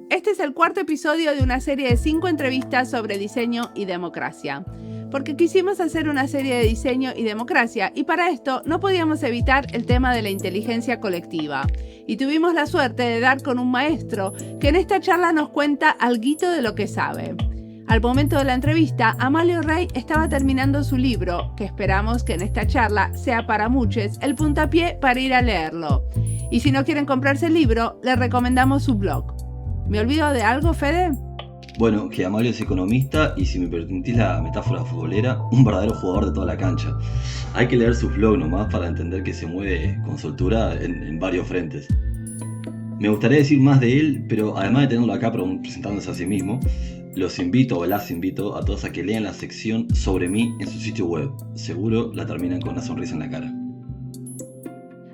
Este es el cuarto episodio de una serie de 5 entrevistas sobre diseño y democracia. Porque quisimos hacer una serie de diseño y democracia y para esto no podíamos evitar el tema de la inteligencia colectiva. Y tuvimos la suerte de dar con un maestro que en esta charla nos cuenta alguito de lo que sabe. Al momento de la entrevista, Amalio Rey estaba terminando su libro, que esperamos que en esta charla sea para muchos el puntapié para ir a leerlo. Y si no quieren comprarse el libro, les recomendamos su blog. ¿Me olvido de algo, Fede? Bueno, que Amalio es economista y, si me permitís la metáfora futbolera, un verdadero jugador de toda la cancha. Hay que leer sus blogs nomás para entender que se mueve con soltura en varios frentes. Me gustaría decir más de él, pero además de tenerlo acá presentándose a sí mismo, los invito o las invito a todos a que lean la sección sobre mí en su sitio web. Seguro la terminan con una sonrisa en la cara.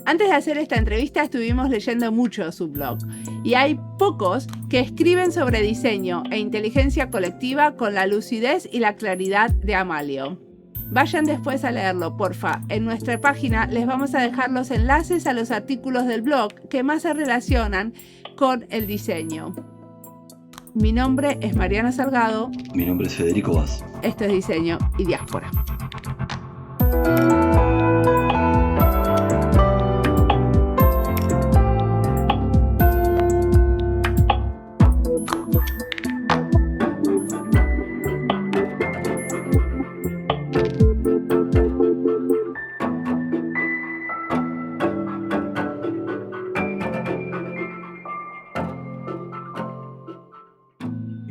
Antes de hacer esta entrevista estuvimos leyendo mucho su blog y hay pocos que escriben sobre diseño e inteligencia colectiva con la lucidez y la claridad de Amalio. Vayan después a leerlo, porfa. En nuestra página les vamos a dejar los enlaces a los artículos del blog que más se relacionan con el diseño. Mi nombre es Mariana Salgado. Mi nombre es Federico Vaz. Esto es Diseño y Diáspora.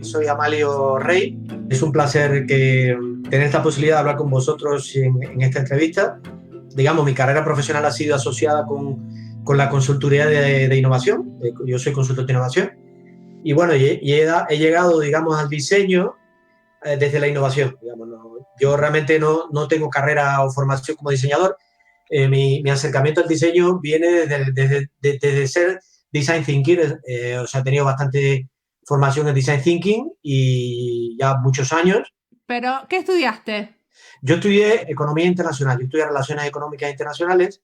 Soy Amalio Rey. Es un placer tener esta posibilidad de hablar con vosotros en esta entrevista. Digamos, mi carrera profesional ha sido asociada con la consultoría de innovación. Yo soy consultor de innovación. Y bueno, he llegado, digamos, al diseño desde la innovación. Digamos, yo realmente no tengo carrera o formación como diseñador. Mi acercamiento al diseño viene desde ser design thinker. O sea, he tenido bastante formación en Design Thinking y ya muchos años. ¿Pero qué estudiaste? Yo estudié Economía Internacional, yo estudié Relaciones Económicas Internacionales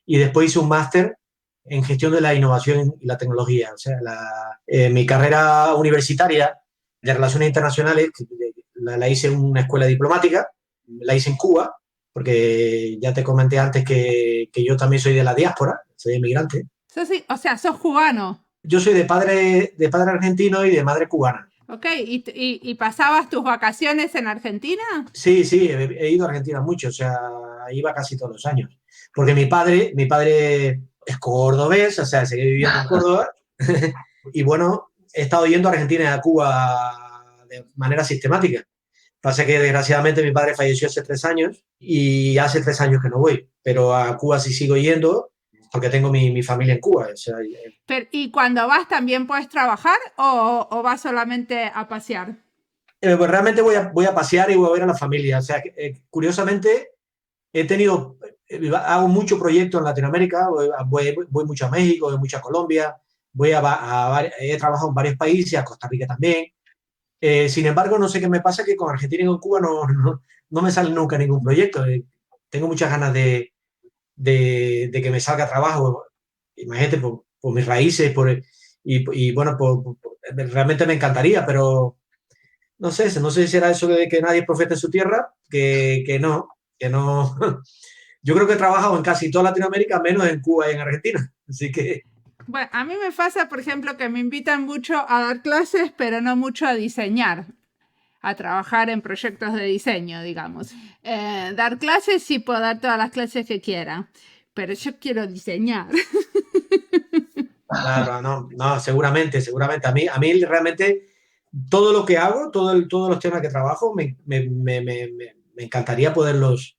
y después hice un máster en Gestión de la Innovación y la Tecnología. O sea, mi carrera universitaria de Relaciones Internacionales la hice en una escuela diplomática, la hice en Cuba, porque ya te comenté antes que yo también soy de la diáspora, soy inmigrante. O sea, sos cubano. Yo soy de padre argentino y de madre cubana. Ok, ¿y pasabas tus vacaciones en Argentina? Sí, he ido a Argentina mucho, o sea, iba casi todos los años. Porque mi padre es cordobés, o sea, seguí viviendo en Córdoba. Y bueno, he estado yendo a Argentina y a Cuba de manera sistemática. Pasa que desgraciadamente mi padre falleció hace 3 años y hace 3 años que no voy. Pero a Cuba sí sigo yendo porque tengo mi familia en Cuba. O sea, ¿y cuando vas también puedes trabajar o vas solamente a pasear? Pues realmente voy a pasear y voy a ver a la familia. O sea, curiosamente, hago mucho proyecto en Latinoamérica, voy mucho a México, voy mucho a Colombia, he trabajado en varios países, a Costa Rica también. Sin embargo, no sé qué me pasa, que con Argentina y con Cuba no me sale nunca ningún proyecto. Tengo muchas ganas de que me salga trabajo, imagínate, por mis raíces, y bueno, realmente me encantaría, pero no sé si será eso de que nadie es profeta en su tierra, que no. Yo creo que he trabajado en casi toda Latinoamérica, menos en Cuba y en Argentina, así que... Bueno, a mí me pasa, por ejemplo, que me invitan mucho a dar clases, pero no mucho a diseñar, a trabajar en proyectos de diseño, digamos. Dar clases, sí puedo dar todas las clases que quiera, pero yo quiero diseñar. Claro, no, seguramente. A mí realmente todo lo que hago, todos los temas que trabajo, me encantaría poderlos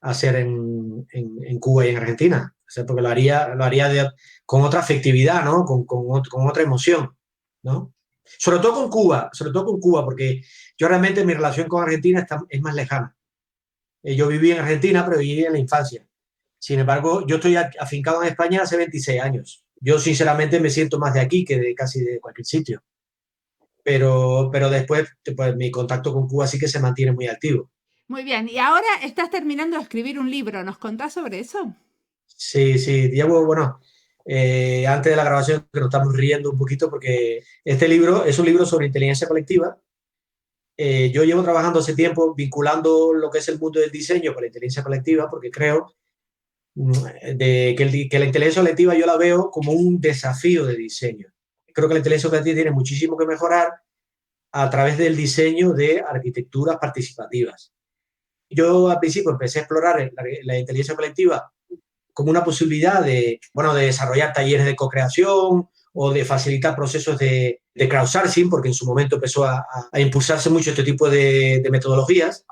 hacer en Cuba y en Argentina. O sea, porque lo haría con otra afectividad, ¿no? Con otra emoción, ¿no? Sobre todo con Cuba, porque yo realmente mi relación con Argentina es más lejana. Yo viví en Argentina, pero viví en la infancia. Sin embargo, yo estoy afincado en España hace 26 años. Yo, sinceramente, me siento más de aquí que casi de cualquier sitio. Pero después, pues, mi contacto con Cuba sí que se mantiene muy activo. Muy bien. Y ahora estás terminando de escribir un libro. ¿Nos contás sobre eso? Sí, sí, Diego, bueno, antes de la grabación que nos estamos riendo un poquito porque este libro es un libro sobre inteligencia colectiva. Yo llevo trabajando hace tiempo vinculando lo que es el mundo del diseño con la inteligencia colectiva porque creo que la inteligencia colectiva yo la veo como un desafío de diseño. Creo que la inteligencia colectiva tiene muchísimo que mejorar a través del diseño de arquitecturas participativas. Yo al principio empecé a explorar la inteligencia colectiva como una posibilidad de, bueno, de desarrollar talleres de co-creación o de facilitar procesos de crowdsourcing, porque en su momento empezó a impulsarse mucho este tipo de metodologías.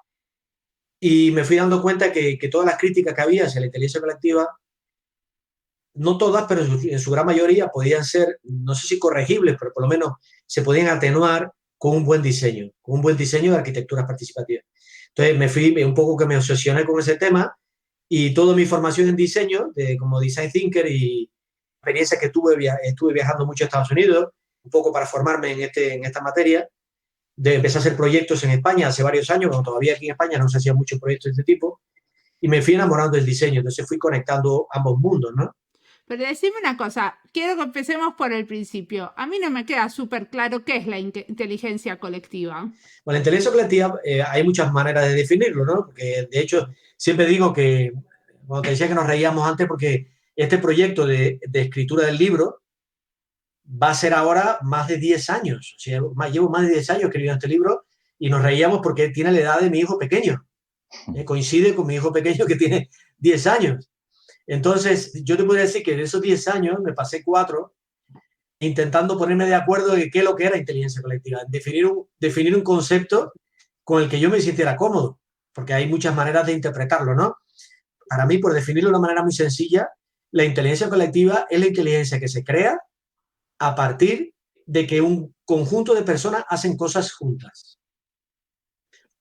Y me fui dando cuenta que todas las críticas que había hacia la inteligencia colectiva, no todas, pero en su gran mayoría podían ser, no sé si corregibles, pero por lo menos se podían atenuar con un buen diseño de arquitecturas participativas. Entonces me fui un poco que me obsesioné con ese tema y toda mi formación en diseño, como design thinker y experiencia que estuve viajando mucho a Estados Unidos, un poco para formarme en esta materia, empecé a hacer proyectos en España hace varios años, cuando todavía aquí en España no se hacían muchos proyectos de este tipo, y me fui enamorando del diseño, entonces fui conectando ambos mundos, ¿no? Pero decime una cosa, quiero que empecemos por el principio. A mí no me queda súper claro qué es la inteligencia colectiva. Bueno, la inteligencia colectiva hay muchas maneras de definirlo, ¿no? Porque de hecho siempre digo que, cuando te decía que nos reíamos antes, porque este proyecto de escritura del libro va a ser ahora más de 10 años. O sea, llevo más de 10 años escribiendo este libro y nos reíamos porque tiene la edad de mi hijo pequeño. Coincide con mi hijo pequeño que tiene 10 años. Entonces, yo te podría decir que de esos 10 años me pasé 4 intentando ponerme de acuerdo de qué es lo que era inteligencia colectiva, definir un concepto con el que yo me sintiera cómodo, porque hay muchas maneras de interpretarlo, ¿no? Para mí, por definirlo de una manera muy sencilla, la inteligencia colectiva es la inteligencia que se crea a partir de que un conjunto de personas hacen cosas juntas.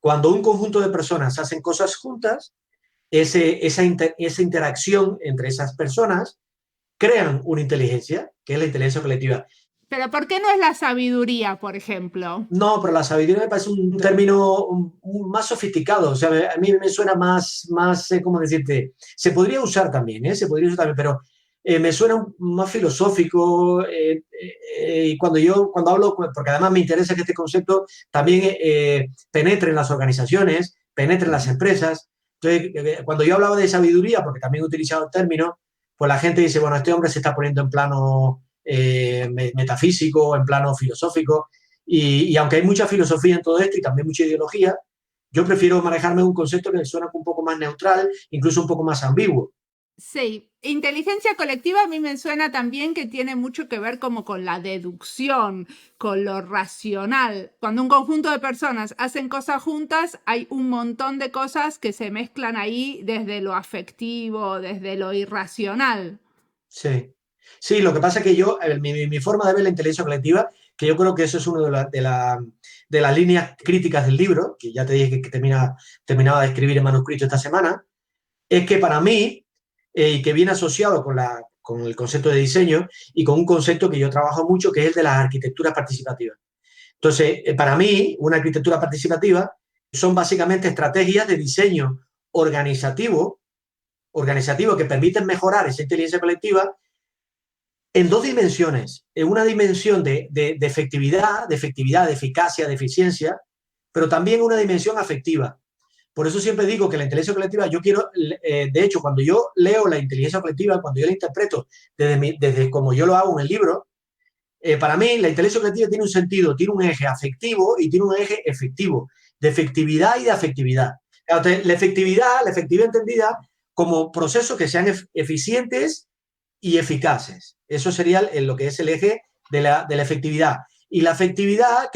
Cuando un conjunto de personas hacen cosas juntas, esa interacción entre esas personas crean una inteligencia, que es la inteligencia colectiva. Pero ¿por qué no es la sabiduría, por ejemplo? No, pero la sabiduría me parece un término más sofisticado. O sea, a mí me suena más ¿cómo decirte? Se podría usar también, ¿eh? Se podría usar también, pero me suena más filosófico. Y cuando hablo, porque además me interesa que este concepto también penetre en las organizaciones, penetre en las empresas. Entonces, cuando yo hablaba de sabiduría, porque también he utilizado el término, pues la gente dice, bueno, este hombre se está poniendo en plano metafísico, en plano filosófico, y aunque hay mucha filosofía en todo esto y también mucha ideología, yo prefiero manejarme un concepto que suena un poco más neutral, incluso un poco más ambiguo. Sí, inteligencia colectiva a mí me suena también que tiene mucho que ver como con la deducción, con lo racional. Cuando un conjunto de personas hacen cosas juntas, hay un montón de cosas que se mezclan ahí desde lo afectivo, desde lo irracional. Sí, sí, lo que pasa es que mi forma de ver la inteligencia colectiva, que yo creo que eso es una de las líneas críticas del libro, que ya te dije que terminaba de escribir el manuscrito esta semana, es que para mí, y que viene asociado con el concepto de diseño y con un concepto que yo trabajo mucho, que es el de las arquitecturas participativas. Entonces, para mí, una arquitectura participativa son básicamente estrategias de diseño organizativo que permiten mejorar esa inteligencia colectiva en 2 dimensiones. En una dimensión de efectividad, de eficacia, de eficiencia, pero también una dimensión afectiva. Por eso siempre digo que la inteligencia colectiva, de hecho, cuando yo leo la inteligencia colectiva, cuando yo la interpreto desde como yo lo hago en el libro, para mí la inteligencia colectiva tiene un sentido, tiene un eje afectivo y tiene un eje efectivo, de efectividad y de afectividad. La efectividad entendida como procesos que sean eficientes y eficaces. Eso sería lo que es el eje de la efectividad. Y la efectividad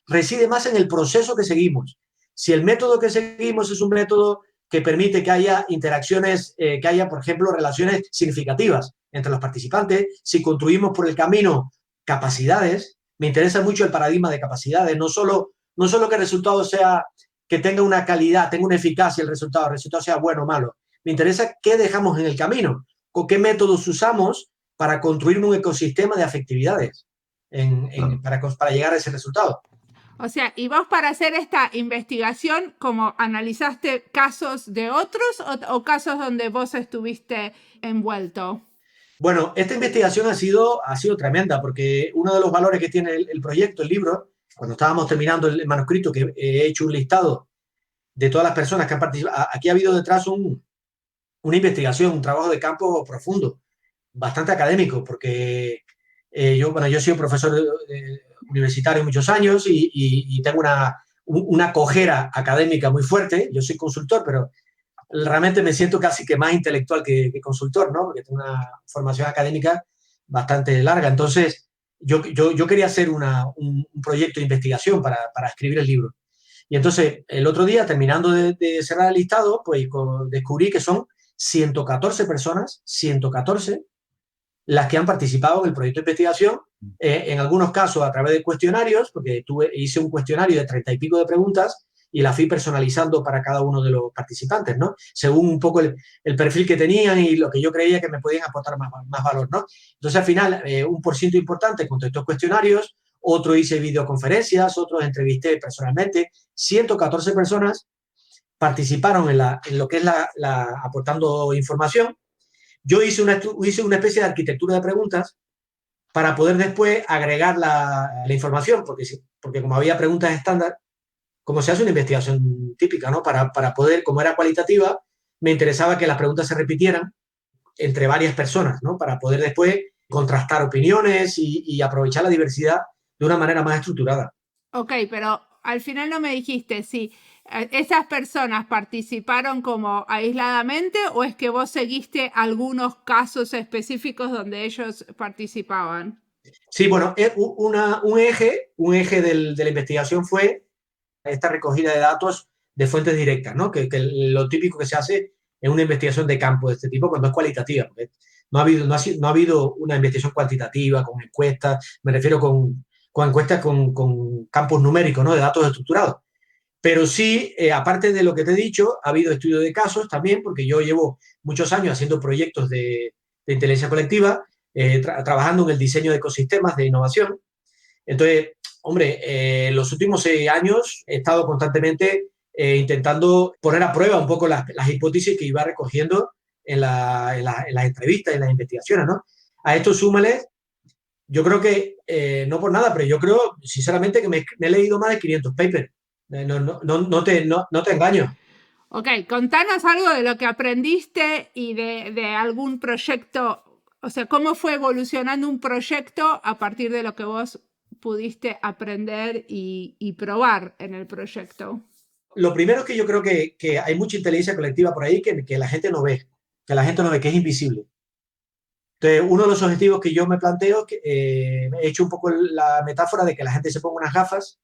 reside más en el proceso que seguimos. Si el método que seguimos es un método que permite que haya interacciones, que haya, por ejemplo, relaciones significativas entre los participantes, si construimos por el camino capacidades, me interesa mucho el paradigma de capacidades, no solo que el resultado sea, que tenga una calidad, tenga una eficacia el resultado sea bueno o malo. Me interesa qué dejamos en el camino, con qué métodos usamos para construir un ecosistema de afectividades para llegar a ese resultado. O sea, ¿y vos para hacer esta investigación, como analizaste casos de otros o casos donde vos estuviste envuelto? Bueno, esta investigación ha sido tremenda porque uno de los valores que tiene el proyecto, el libro, cuando estábamos terminando el manuscrito, que he hecho un listado de todas las personas que han participado, aquí ha habido detrás una investigación, un trabajo de campo profundo, bastante académico, porque bueno, yo he sido profesor universitario muchos años y tengo una cojera académica muy fuerte. Yo soy consultor, pero realmente me siento casi que más intelectual que consultor, ¿no? Porque tengo una formación académica bastante larga. Entonces, yo quería hacer un proyecto de investigación para escribir el libro. Y entonces, el otro día, terminando de cerrar el listado, pues descubrí que son 114 personas, 114, las que han participado en el proyecto de investigación, en algunos casos a través de cuestionarios, porque hice un cuestionario de 30 y pico de preguntas y la fui personalizando para cada uno de los participantes, ¿no? Según un poco el perfil que tenían y lo que yo creía que me podían aportar más valor, ¿no? Entonces, al final, un por ciento importante contestó cuestionarios, otro hice videoconferencias, otros entrevisté personalmente. 114 personas participaron en lo que es aportando información. Yo hice una especie de arquitectura de preguntas para poder después agregar la información, porque como había preguntas estándar, como se hace una investigación típica, ¿no? Para poder, como era cualitativa, me interesaba que las preguntas se repitieran entre varias personas, ¿no? Para poder después contrastar opiniones y aprovechar la diversidad de una manera más estructurada. Ok, pero al final no me dijiste si esas personas participaron como aisladamente o es que vos seguiste algunos casos específicos donde ellos participaban. Sí, bueno, un eje de la investigación fue esta recogida de datos de fuentes directas, ¿no? Que lo típico que se hace en una investigación de campo de este tipo cuando es cualitativa. No ha habido una investigación cuantitativa con encuestas, me refiero con encuestas con campos numéricos, ¿no? De datos estructurados. Pero sí, aparte de lo que te he dicho, ha habido estudios de casos también, porque yo llevo muchos años haciendo proyectos de inteligencia colectiva, trabajando en el diseño de ecosistemas de innovación. Entonces, hombre, los últimos 6 años he estado constantemente intentando poner a prueba un poco las hipótesis que iba recogiendo en las entrevistas, en las investigaciones, ¿no? A esto súmale, yo creo que, no por nada, pero yo creo, sinceramente, que me he leído más de 500 papers. No te engaño. Ok, contanos algo de lo que aprendiste y de algún proyecto, o sea, cómo fue evolucionando un proyecto a partir de lo que vos pudiste aprender y probar en el proyecto. Lo primero es que yo creo que hay mucha inteligencia colectiva por ahí que la gente no ve, que es invisible. Entonces, uno de los objetivos que yo me planteo, he hecho un poco la metáfora de que la gente se ponga unas gafas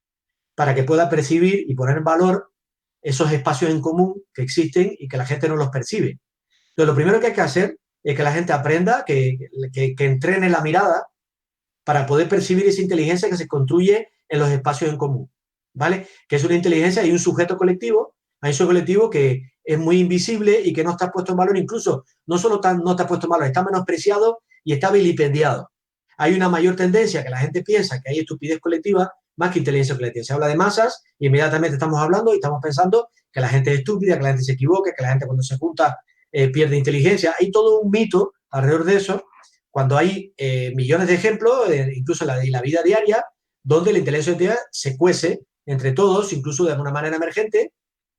para que pueda percibir y poner en valor esos espacios en común que existen y que la gente no los percibe. Entonces, lo primero que hay que hacer es que la gente aprenda, que entrene la mirada para poder percibir esa inteligencia que se construye en los espacios en común, ¿vale? Que es una inteligencia y un sujeto colectivo, hay un sujeto colectivo que es muy invisible y que no está puesto en valor, incluso no solo no está puesto en valor, está menospreciado y está vilipendiado. Hay una mayor tendencia que la gente piensa que hay estupidez colectiva más que inteligencia colectiva. Se habla de masas y inmediatamente estamos hablando y estamos pensando que la gente es estúpida, que la gente se equivoca, que la gente cuando se junta pierde inteligencia. Hay todo un mito alrededor de eso, cuando hay millones de ejemplos, incluso en la vida diaria, donde la inteligencia colectiva se cuece entre todos, incluso de una manera emergente,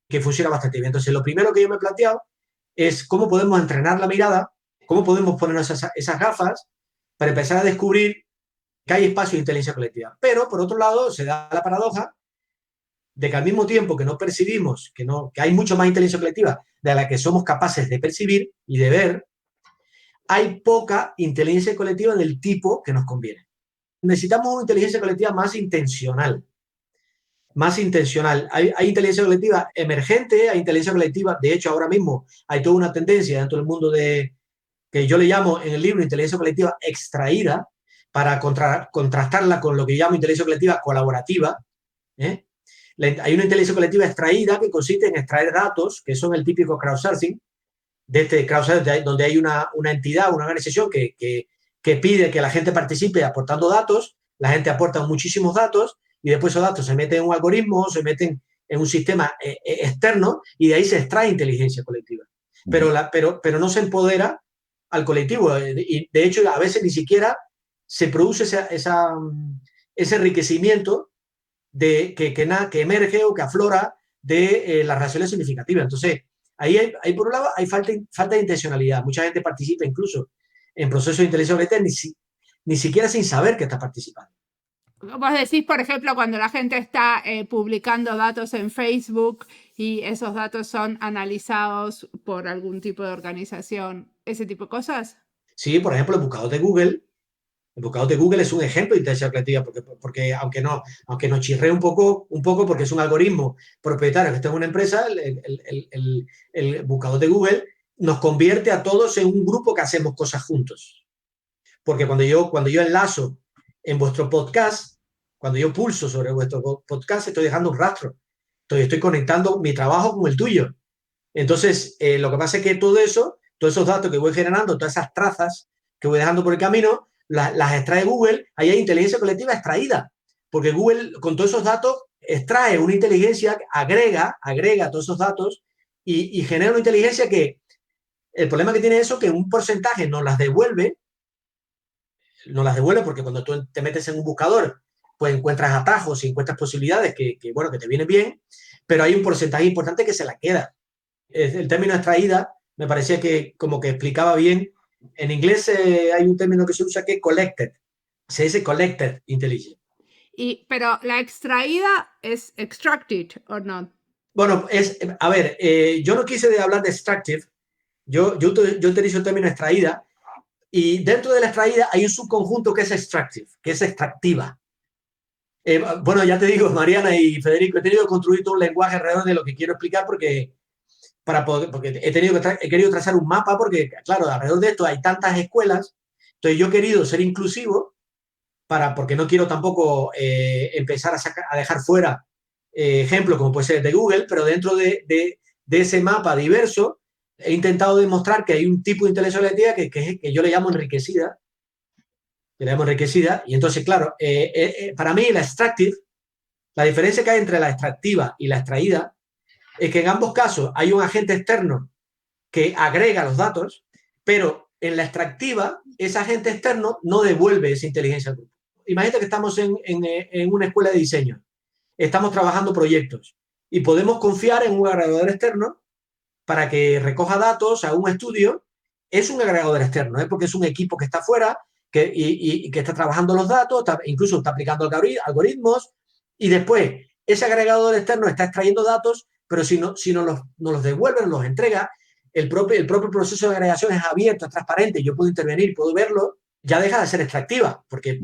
que funciona bastante bien. Entonces, lo primero que yo me he planteado es cómo podemos entrenar la mirada, cómo podemos ponernos esas gafas para empezar a descubrir que hay espacio de inteligencia colectiva. Pero, por otro lado, se da la paradoja de que al mismo tiempo que no percibimos que hay mucho más inteligencia colectiva de la que somos capaces de percibir y de ver, hay poca inteligencia colectiva del tipo que nos conviene. Necesitamos una inteligencia colectiva más intencional. Más intencional. Hay inteligencia colectiva emergente, hay inteligencia colectiva, de hecho ahora mismo hay toda una tendencia dentro del mundo que yo le llamo en el libro inteligencia colectiva extraída, para contrastarla con lo que llamo inteligencia colectiva colaborativa. Hay una inteligencia colectiva extraída que consiste en extraer datos, que son el típico crowdsourcing, donde hay una entidad, una organización que pide que la gente participe aportando datos, la gente aporta muchísimos datos y después esos datos se meten en un algoritmo, se meten en un sistema externo y de ahí se extrae inteligencia colectiva. Pero no se empodera al colectivo y de hecho a veces ni siquiera se produce ese enriquecimiento que emerge o que aflora de las relaciones significativas. Entonces, ahí por un lado hay falta de intencionalidad. Mucha gente participa incluso en procesos de inteligencia colectiva ni siquiera sin saber que está participando. Vos decís, por ejemplo, cuando la gente está publicando datos en Facebook y esos datos son analizados por algún tipo de organización, ese tipo de cosas. Sí, por ejemplo, el buscador de Google. El buscador de Google es un ejemplo de inteligencia colectiva, porque aunque nos chirree un poco, porque es un algoritmo propietario que está en una empresa, el buscador de Google nos convierte a todos en un grupo que hacemos cosas juntos. Porque cuando yo enlazo en vuestro podcast, cuando yo pulso sobre vuestro podcast, estoy dejando un rastro. Estoy conectando mi trabajo con el tuyo. Entonces, lo que pasa es que todos esos datos que voy generando, todas esas trazas que voy dejando por el camino, las extrae Google. Ahí hay inteligencia colectiva extraída, porque Google con todos esos datos extrae una inteligencia, agrega todos esos datos y genera una inteligencia que el problema que tiene eso es que un porcentaje nos las devuelve porque cuando tú te metes en un buscador pues encuentras atajos y encuentras posibilidades que te vienen bien, pero hay un porcentaje importante que se la queda. El término extraída me parecía que como que explicaba bien. En inglés hay un término que se usa que es collected. Se dice collected intelligence. Pero la extraída es extracted o no. Bueno, yo no quise hablar de extractive. Yo utilizo el término extraída y dentro de la extraída hay un subconjunto que es extractive, que es extractiva. Bueno, ya te digo, Mariana y Federico, he tenido que construir todo un lenguaje alrededor de lo que quiero explicar porque he querido trazar un mapa porque, claro, alrededor de esto hay tantas escuelas. Entonces yo he querido ser inclusivo porque no quiero tampoco empezar a dejar fuera ejemplos como puede ser el de Google, pero dentro de ese mapa diverso he intentado demostrar que hay un tipo de inteligencia colectiva que yo le llamo enriquecida. Y entonces, claro, para mí la extractive, la diferencia que hay entre la extractiva y la extraída es que en ambos casos hay un agente externo que agrega los datos, pero en la extractiva ese agente externo no devuelve esa inteligencia al grupo. Imagínate que estamos en una escuela de diseño, estamos trabajando proyectos y podemos confiar en un agregador externo para que recoja datos a un estudio. Es un agregador externo, porque es un equipo que está fuera y que está trabajando los datos, incluso está aplicando algoritmos, y después ese agregador externo está extrayendo datos, pero si no los devuelve, nos los entrega, el propio proceso de agregación es abierto, es transparente, yo puedo intervenir, puedo verlo, ya deja de ser extractiva, porque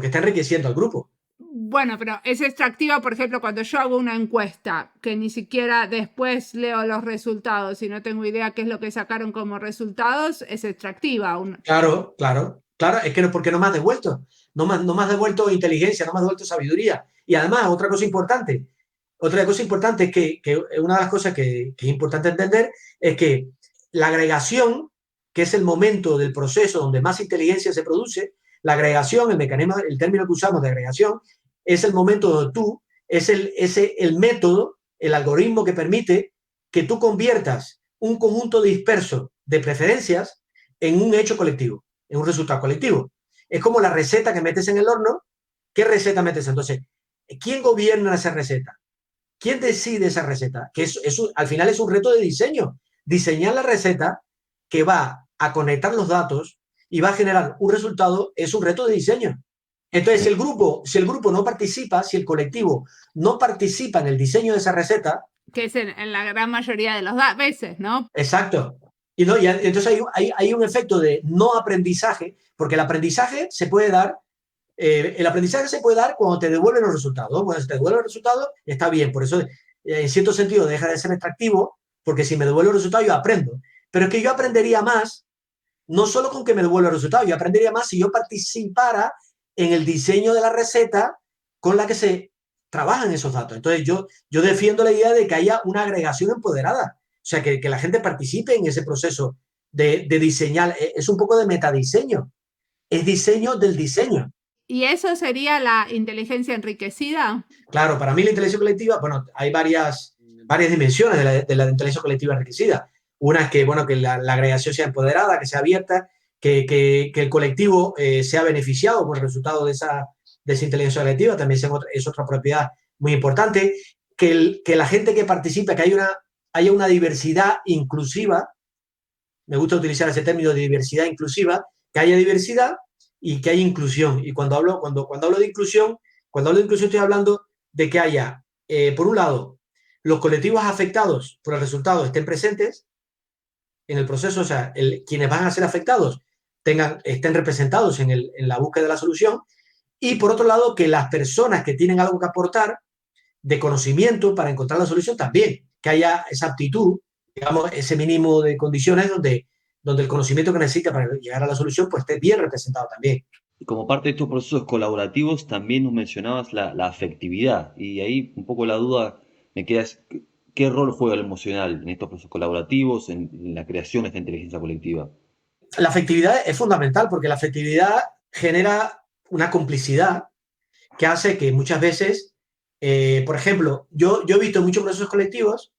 está enriqueciendo al grupo. Bueno, pero es extractiva, por ejemplo, cuando yo hago una encuesta, que ni siquiera después leo los resultados y no tengo idea qué es lo que sacaron como resultados, es extractiva. Claro, es que porque no me has devuelto, no me has devuelto inteligencia, no me has devuelto sabiduría. Y además, otra cosa importante es que una de las cosas que es importante entender es que la agregación, que es el momento del proceso donde más inteligencia se produce, la agregación, el término que usamos de agregación, es el momento donde es el método, el algoritmo que permite que tú conviertas un conjunto disperso de preferencias en un hecho colectivo, en un resultado colectivo. Es como la receta que metes en el horno. ¿Qué receta metes? Entonces, ¿quién gobierna esa receta? ¿Quién decide esa receta? Que al final es un reto de diseño. Diseñar la receta que va a conectar los datos y va a generar un resultado es un reto de diseño. Entonces, si el grupo no participa, si el colectivo no participa en el diseño de esa receta... Que es en la gran mayoría de las veces, ¿no? Exacto. Y entonces hay un efecto de no aprendizaje, porque el aprendizaje se puede dar cuando te devuelven los resultados, ¿no? Cuando se te devuelven los resultados, está bien. Por eso, en cierto sentido, deja de ser extractivo, porque si me devuelve los resultados, yo aprendo. Pero es que yo aprendería más, no solo con que me devuelva el resultado, yo aprendería más si yo participara en el diseño de la receta con la que se trabajan esos datos. Entonces, yo defiendo la idea de que haya una agregación empoderada. O sea, que la gente participe en ese proceso de diseñar. Es un poco de metadiseño. Es diseño del diseño. ¿Y eso sería la inteligencia enriquecida? Claro, para mí la inteligencia colectiva, bueno, hay varias dimensiones de la inteligencia colectiva enriquecida. Una es que, bueno, que la agregación sea empoderada, que sea abierta, que el colectivo sea beneficiado por el resultado de esa inteligencia colectiva, también es otra propiedad muy importante. Que la gente que participe, que haya una diversidad inclusiva, me gusta utilizar ese término de diversidad inclusiva, que haya diversidad y que haya inclusión. Y cuando hablo de inclusión, estoy hablando de que haya, por un lado, los colectivos afectados por el resultado estén presentes en el proceso, o sea, quienes van a ser afectados estén representados en la búsqueda de la solución, y por otro lado, que las personas que tienen algo que aportar de conocimiento para encontrar la solución también, que haya esa aptitud, digamos, ese mínimo de condiciones donde el conocimiento que necesita para llegar a la solución pues esté bien representado también. Y como parte de estos procesos colaborativos, también nos mencionabas la afectividad. Y ahí un poco la duda me queda es, ¿qué rol juega lo emocional en estos procesos colaborativos, en la creación de esta inteligencia colectiva? La afectividad es fundamental porque la afectividad genera una complicidad que hace que muchas veces, por ejemplo, yo he visto en muchos procesos colectivos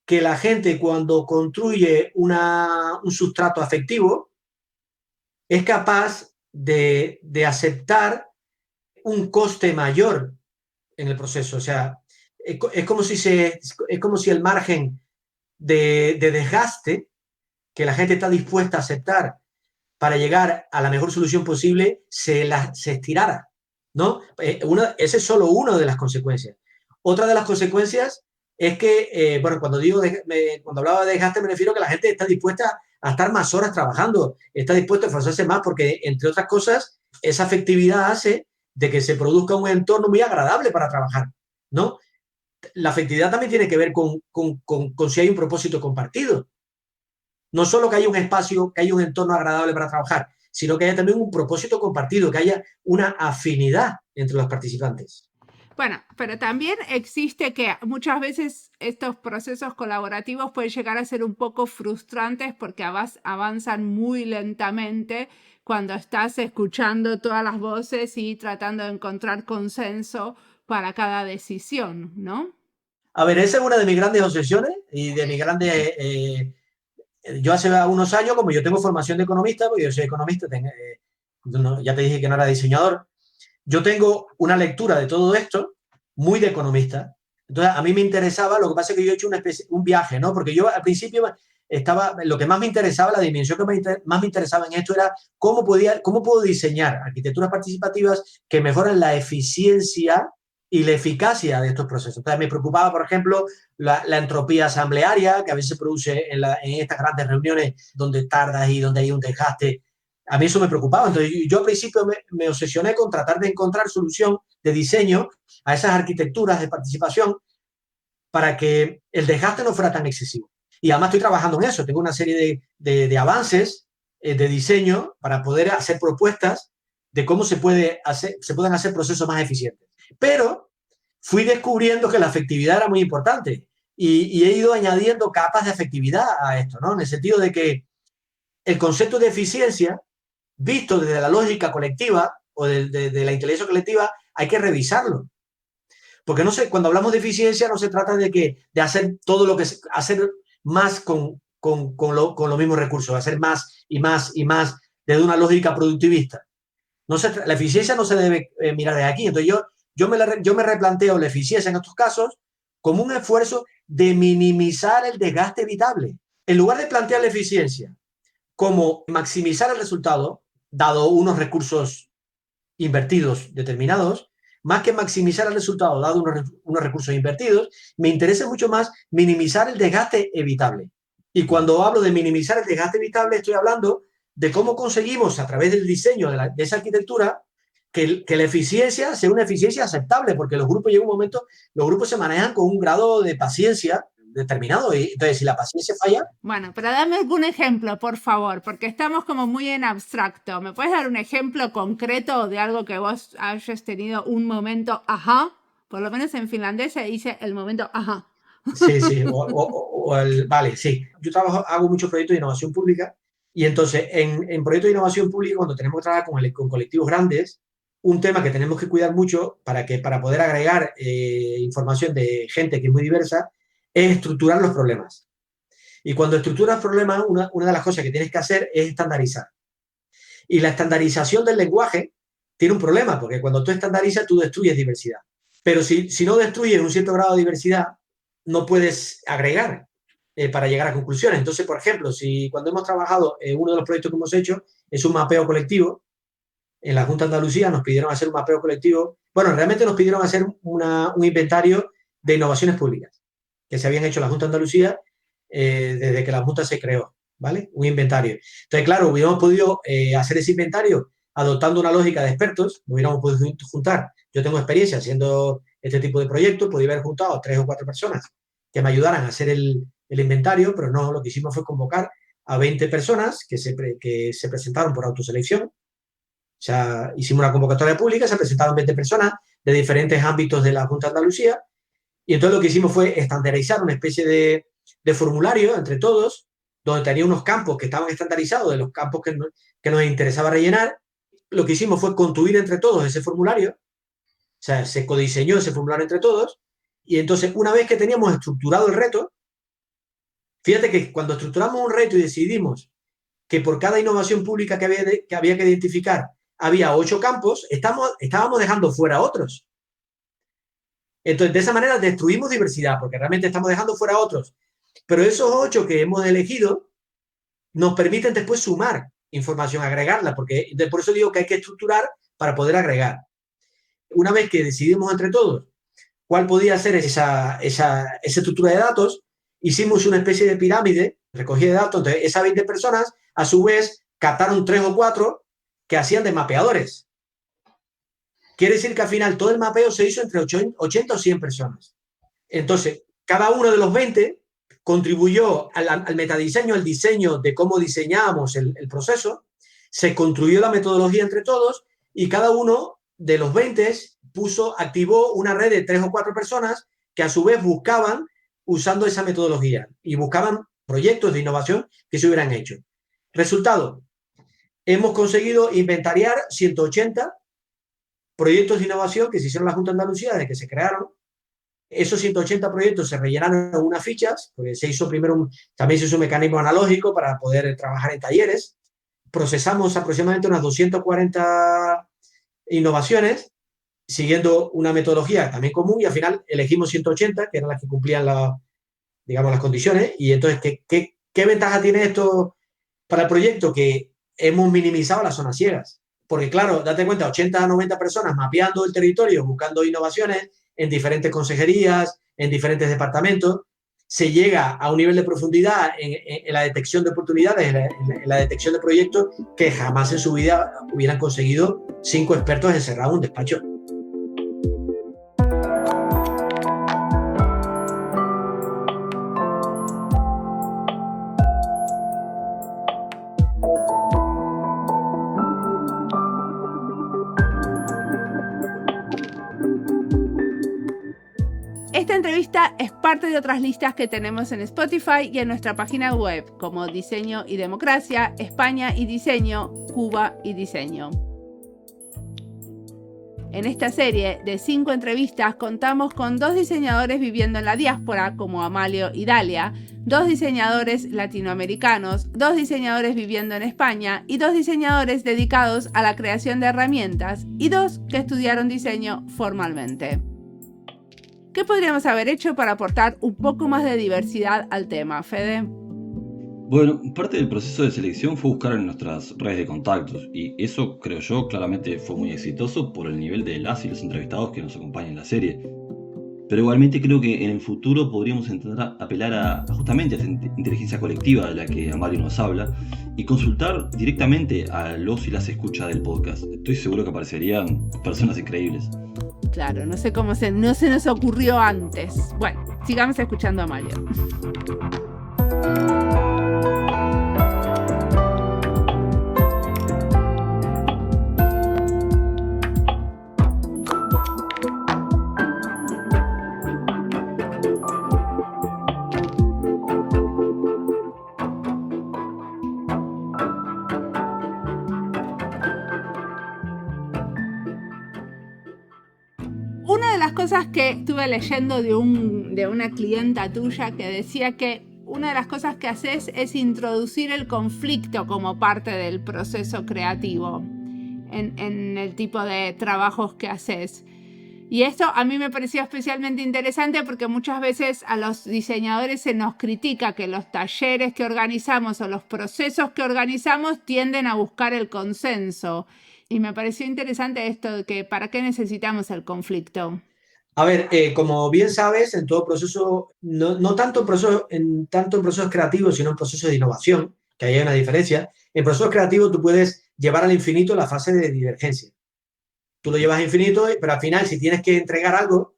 que la gente cuando construye un sustrato afectivo es capaz de aceptar un coste mayor en el proceso. O sea, es como si el margen de desgaste que la gente está dispuesta a aceptar para llegar a la mejor solución posible se estirara, ¿no? Ese es solo una de las consecuencias. Otra de las consecuencias es que, bueno, cuando hablaba de desgaste me refiero a que la gente está dispuesta a estar más horas trabajando, está dispuesta a esforzarse más porque, entre otras cosas, esa afectividad hace de que se produzca un entorno muy agradable para trabajar, ¿no? La afectividad también tiene que ver con si hay un propósito compartido. No solo que haya un espacio, que haya un entorno agradable para trabajar, sino que haya también un propósito compartido, que haya una afinidad entre los participantes. Bueno, pero también existe que muchas veces estos procesos colaborativos pueden llegar a ser un poco frustrantes porque avanzan muy lentamente cuando estás escuchando todas las voces y tratando de encontrar consenso para cada decisión, ¿no? A ver, esa es una de mis grandes obsesiones y de mis grandes... yo hace unos años, como yo tengo formación de economista, porque yo soy economista, ya te dije que no era diseñador, yo tengo una lectura de todo esto muy de economista. Entonces, a mí me interesaba, lo que pasa es que yo he hecho un viaje, ¿no? Porque yo al principio lo que más me interesaba, la dimensión que más me interesaba en esto era cómo puedo diseñar arquitecturas participativas que mejoran la eficiencia y la eficacia de estos procesos. Entonces, me preocupaba, por ejemplo, la entropía asamblearia, que a veces se produce en estas grandes reuniones donde tardas y donde hay un desgaste. A mí eso me preocupaba. Entonces, yo al principio me obsesioné con tratar de encontrar solución de diseño a esas arquitecturas de participación para que el desgaste no fuera tan excesivo. Y además estoy trabajando en eso. Tengo una serie de avances de diseño para poder hacer propuestas de cómo se pueden hacer procesos más eficientes. Pero fui descubriendo que la afectividad era muy importante y he ido añadiendo capas de afectividad a esto, ¿no? En el sentido de que el concepto de eficiencia, visto desde la lógica colectiva o de la inteligencia colectiva, hay que revisarlo. Porque cuando hablamos de eficiencia no se trata de hacer todo lo que hacer más con los mismos recursos, hacer más y más y más desde una lógica productivista. La eficiencia no se debe mirar de aquí. Entonces yo me replanteo la eficiencia en estos casos como un esfuerzo de minimizar el desgaste evitable. En lugar de plantear la eficiencia como maximizar el resultado, dado unos recursos invertidos determinados, más que maximizar el resultado, dado unos recursos invertidos, me interesa mucho más minimizar el desgaste evitable. Y cuando hablo de minimizar el desgaste evitable, estoy hablando de cómo conseguimos, a través del diseño de esa arquitectura, que la eficiencia sea una eficiencia aceptable, porque los grupos se manejan con un grado de paciencia determinado. Y entonces, si la paciencia falla... Bueno, pero dame algún ejemplo, por favor, porque estamos como muy en abstracto. ¿Me puedes dar un ejemplo concreto de algo que vos hayas tenido un momento ajá? Por lo menos en finlandés se dice el momento ajá. Sí. Vale, sí. Yo hago muchos proyectos de innovación pública y entonces en proyectos de innovación pública, cuando tenemos que trabajar con colectivos grandes, un tema que tenemos que cuidar mucho para poder agregar información de gente que es muy diversa, es estructurar los problemas. Y cuando estructuras problemas, una de las cosas que tienes que hacer es estandarizar. Y la estandarización del lenguaje tiene un problema, porque cuando tú estandarizas, tú destruyes diversidad. Pero si no destruyes un cierto grado de diversidad, no puedes agregar para llegar a conclusiones. Entonces, por ejemplo, cuando hemos trabajado en uno de los proyectos que hemos hecho, es un mapeo colectivo. En la Junta de Andalucía nos pidieron hacer un mapeo colectivo. Bueno, realmente nos pidieron hacer un inventario de innovaciones públicas que se habían hecho en la Junta de Andalucía desde que la Junta se creó, ¿vale? Un inventario. Entonces, claro, hubiéramos podido hacer ese inventario adoptando una lógica de expertos, hubiéramos podido juntar. Yo tengo experiencia haciendo este tipo de proyectos, podría haber juntado 3 o 4 personas que me ayudaran a hacer el inventario, pero no, lo que hicimos fue convocar a 20 personas que se presentaron por autoselección. O sea, hicimos una convocatoria pública, se presentaron 20 personas de diferentes ámbitos de la Junta de Andalucía, y entonces lo que hicimos fue estandarizar una especie de formulario entre todos, donde tenía unos campos que estaban estandarizados de los campos que nos interesaba rellenar. Lo que hicimos fue construir entre todos ese formulario, o sea, se codiseñó ese formulario entre todos, y entonces una vez que teníamos estructurado el reto, fíjate que cuando estructuramos un reto y decidimos que por cada innovación pública que había que identificar había 8 campos, estábamos dejando fuera otros. Entonces, de esa manera destruimos diversidad, porque realmente estamos dejando fuera otros. Pero esos 8 que hemos elegido nos permiten después sumar información, agregarla, porque por eso digo que hay que estructurar para poder agregar. Una vez que decidimos entre todos cuál podía ser esa estructura de datos, hicimos una especie de pirámide, recogida de datos. Entonces, esas 20 personas, a su vez, captaron 3 o 4 que hacían de mapeadores. Quiere decir que al final todo el mapeo se hizo entre 80 o 100 personas. Entonces, cada uno de los 20 contribuyó al metadiseño, al diseño de cómo diseñábamos el proceso, se construyó la metodología entre todos y cada uno de los 20 activó una red de 3 o 4 personas que a su vez buscaban usando esa metodología y buscaban proyectos de innovación que se hubieran hecho. Resultado, hemos conseguido inventariar 180 proyectos de innovación que se hicieron en la Junta de Andalucía desde que se crearon. Esos 180 proyectos se rellenaron en unas fichas, porque se hizo primero también se hizo un mecanismo analógico para poder trabajar en talleres. Procesamos aproximadamente unas 240 innovaciones, siguiendo una metodología también común, y al final elegimos 180, que eran las que cumplían las condiciones. Y entonces, ¿qué ventaja tiene esto para el proyecto? Que hemos minimizado las zonas ciegas. Porque claro, date cuenta, 80 a 90 personas mapeando el territorio, buscando innovaciones en diferentes consejerías, en diferentes departamentos, se llega a un nivel de profundidad en la detección de oportunidades, en la detección de proyectos que jamás en su vida hubieran conseguido 5 expertos encerrados en un despacho. Esta entrevista es parte de otras listas que tenemos en Spotify y en nuestra página web, como Diseño y Democracia, España y Diseño, Cuba y Diseño. En esta serie de 5 entrevistas contamos con 2 diseñadores viviendo en la diáspora, como Amalio y Dalia, 2 diseñadores latinoamericanos, 2 diseñadores viviendo en España y 2 diseñadores dedicados a la creación de herramientas y 2 que estudiaron diseño formalmente. ¿Qué podríamos haber hecho para aportar un poco más de diversidad al tema, Fede? Bueno, parte del proceso de selección fue buscar en nuestras redes de contactos, y eso, creo yo, claramente fue muy exitoso por el nivel de las y los entrevistados que nos acompañan en la serie. Pero igualmente creo que en el futuro podríamos intentar apelar justamente a esa inteligencia colectiva de la que Amalio nos habla y consultar directamente a los y las escuchas del podcast. Estoy seguro que aparecerían personas increíbles. Claro, no sé cómo no se nos ocurrió antes. Bueno, sigamos escuchando a Amalio. estuve leyendo de una clienta tuya que decía que una de las cosas que haces es introducir el conflicto como parte del proceso creativo en el tipo de trabajos que haces. Y esto a mí me pareció especialmente interesante porque muchas veces a los diseñadores se nos critica que los talleres que organizamos o los procesos que organizamos tienden a buscar el consenso. Y me pareció interesante esto de que ¿para qué necesitamos el conflicto? A ver, como bien sabes, en todo proceso, no tanto en procesos creativos, sino en procesos de innovación, que ahí hay una diferencia. En procesos creativos tú puedes llevar al infinito la fase de divergencia. Tú lo llevas a infinito, pero al final, si tienes que entregar algo,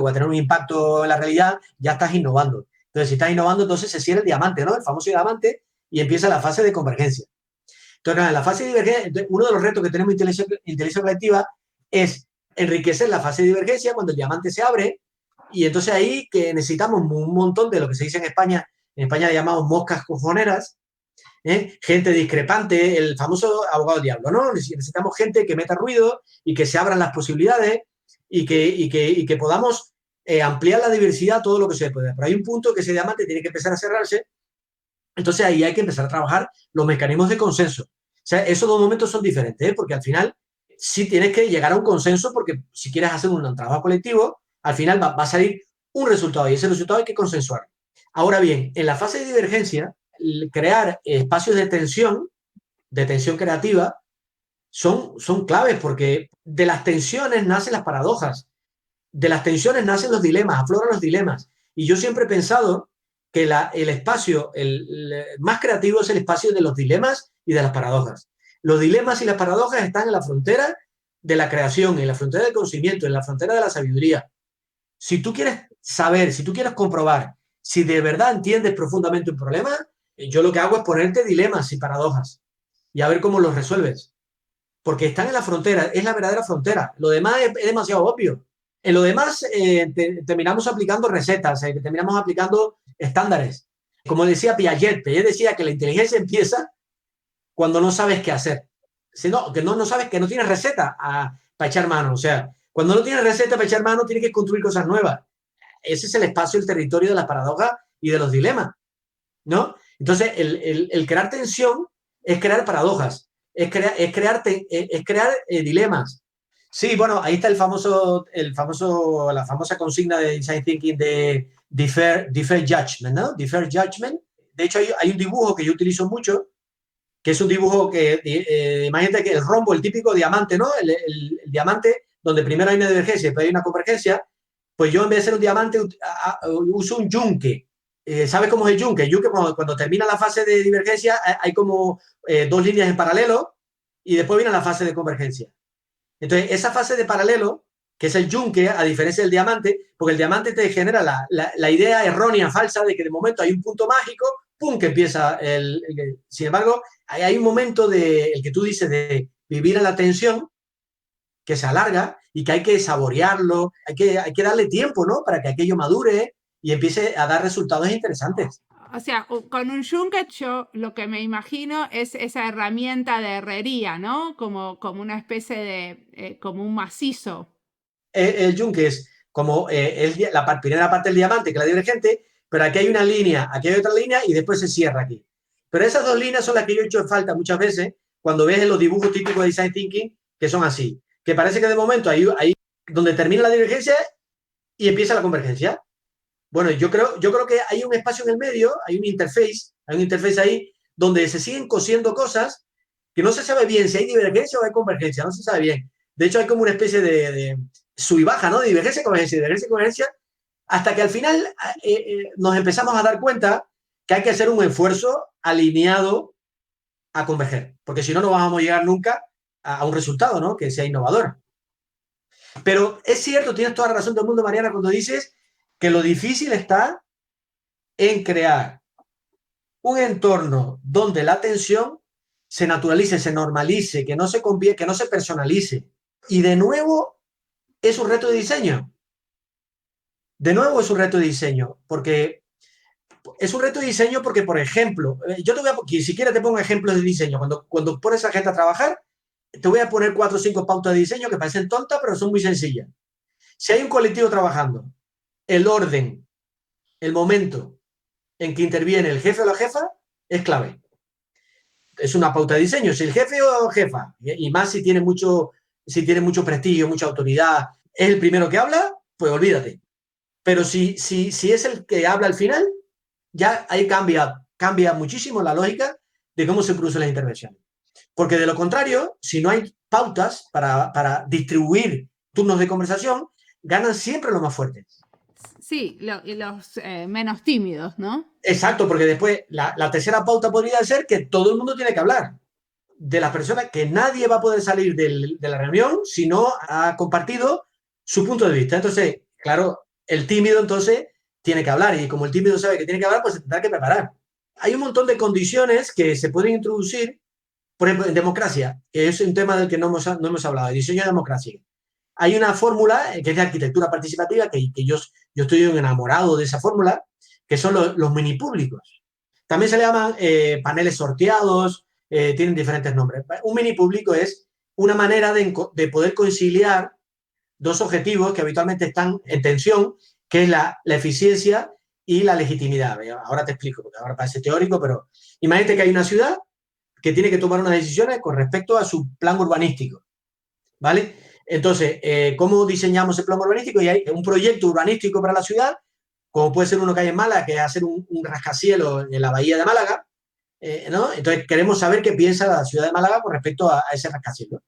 va a tener un impacto en la realidad, ya estás innovando. Entonces, si estás innovando, entonces se cierra el diamante, ¿no? El famoso diamante, y empieza la fase de convergencia. Entonces, en la fase de divergencia, uno de los retos que tenemos en inteligencia colectiva es enriquecer la fase de divergencia cuando el diamante se abre, y entonces ahí que necesitamos un montón de lo que se dice en España le llamamos moscas cojoneras, gente discrepante, el famoso abogado diablo, ¿no? Necesitamos gente que meta ruido y que se abran las posibilidades y que podamos ampliar la diversidad todo lo que se pueda. Pero hay un punto que ese diamante tiene que empezar a cerrarse, entonces ahí hay que empezar a trabajar los mecanismos de consenso. O sea, esos dos momentos son diferentes, porque al final sí tienes que llegar a un consenso, porque si quieres hacer un trabajo colectivo, al final va a salir un resultado y ese resultado hay que consensuar. Ahora bien, en la fase de divergencia, crear espacios de tensión creativa, son claves, porque de las tensiones nacen las paradojas, de las tensiones nacen los dilemas, afloran los dilemas. Y yo siempre he pensado que el espacio más creativo es el espacio de los dilemas y de las paradojas. Los dilemas y las paradojas están en la frontera de la creación, en la frontera del conocimiento, en la frontera de la sabiduría. Si tú quieres saber, si tú quieres comprobar si de verdad entiendes profundamente un problema, yo lo que hago es ponerte dilemas y paradojas y a ver cómo los resuelves. Porque están en la frontera, es la verdadera frontera. Lo demás es demasiado obvio. En lo demás terminamos aplicando recetas, terminamos aplicando estándares. Como decía Piaget decía que la inteligencia empieza cuando no sabes qué hacer. Que no sabes, que no tienes receta para echar mano. O sea, cuando no tienes receta para echar mano, tienes que construir cosas nuevas. Ese es el espacio, el territorio de las paradojas y de los dilemas, ¿no? Entonces, el crear tensión es crear paradojas, es crear dilemas. Sí, bueno, ahí está la famosa consigna de Design Thinking de defer judgment, ¿no? Defer judgment. De hecho, hay un dibujo que yo utilizo mucho, que es un dibujo que, imagínate que el rombo, el típico diamante, ¿no? El diamante, donde primero hay una divergencia y después hay una convergencia, pues yo en vez de ser un diamante uso un yunque. ¿Sabes cómo es el yunque? El yunque cuando termina la fase de divergencia hay como dos líneas en paralelo y después viene la fase de convergencia. Entonces, esa fase de paralelo, que es el yunque, a diferencia del diamante, porque el diamante te genera la idea errónea, falsa, de que de momento hay un punto mágico, ¡pum!, que empieza sin embargo, hay un momento el que tú dices de vivir en la tensión, que se alarga y que hay que saborearlo, hay que darle tiempo, ¿no?, para que aquello madure y empiece a dar resultados interesantes. O sea, con un yunque yo lo que me imagino es esa herramienta de herrería, ¿no? Como una especie de, como un macizo. El yunque es como la primera parte del diamante, que es la divergente, pero aquí hay una línea, aquí hay otra línea y después se cierra aquí. Pero esas dos líneas son las que yo he hecho en falta muchas veces cuando ves en los dibujos típicos de Design Thinking, que son así, que parece que de momento ahí donde termina la divergencia y empieza la convergencia. Bueno, yo creo que hay un espacio en el medio, hay un interface ahí donde se siguen cosiendo cosas que no se sabe bien si hay divergencia o hay convergencia, no se sabe bien. De hecho, hay como una especie de sub y baja, ¿no? De divergencia, convergencia, hasta que al final nos empezamos a dar cuenta que hay que hacer un esfuerzo alineado a converger, porque si no, no vamos a llegar nunca a un resultado, ¿no?, que sea innovador. Pero es cierto, tienes toda la razón del mundo, Mariana, cuando dices que lo difícil está en crear un entorno donde la atención se naturalice, se normalice, que no se convierta, que no se personalice. Y de nuevo es un reto de diseño. Porque es un reto de diseño porque, por ejemplo, yo te voy a, si quieres te pongo ejemplos de diseño. Cuando pones a gente a trabajar, te voy a poner 4 o 5 pautas de diseño que parecen tontas, pero son muy sencillas. Si hay un colectivo trabajando, el orden, el momento en que interviene el jefe o la jefa es clave. Es una pauta de diseño. Si el jefe o jefa, y más si tiene mucho prestigio, mucha autoridad, es el primero que habla, pues olvídate. Pero si es el que habla al final, ya ahí cambia muchísimo la lógica de cómo se producen las intervenciones. Porque de lo contrario, si no hay pautas para distribuir turnos de conversación, ganan siempre los más fuertes. Sí, y los menos tímidos, ¿no? Exacto, porque después la tercera pauta podría ser que todo el mundo tiene que hablar. De las personas, que nadie va a poder salir de la reunión si no ha compartido su punto de vista. Entonces, claro, el tímido entonces tiene que hablar, y como el tímido sabe que tiene que hablar, pues se tendrá que preparar. Hay un montón de condiciones que se pueden introducir, por ejemplo, en democracia, que es un tema del que no hemos hablado, de diseño de democracia. Hay una fórmula que es de arquitectura participativa, que yo estoy enamorado de esa fórmula, que son los mini públicos. También se le llaman paneles sorteados, tienen diferentes nombres. Un mini público es una manera de poder conciliar dos objetivos que habitualmente están en tensión, que es la eficiencia y la legitimidad. Ahora te explico, porque ahora parece teórico, pero imagínate que hay una ciudad que tiene que tomar unas decisiones con respecto a su plan urbanístico, ¿vale? Entonces, ¿cómo diseñamos el plan urbanístico? Y hay un proyecto urbanístico para la ciudad, como puede ser uno que hay en Málaga, que es hacer un rascacielos en la bahía de Málaga, ¿no? Entonces, queremos saber qué piensa la ciudad de Málaga con respecto a ese rascacielos.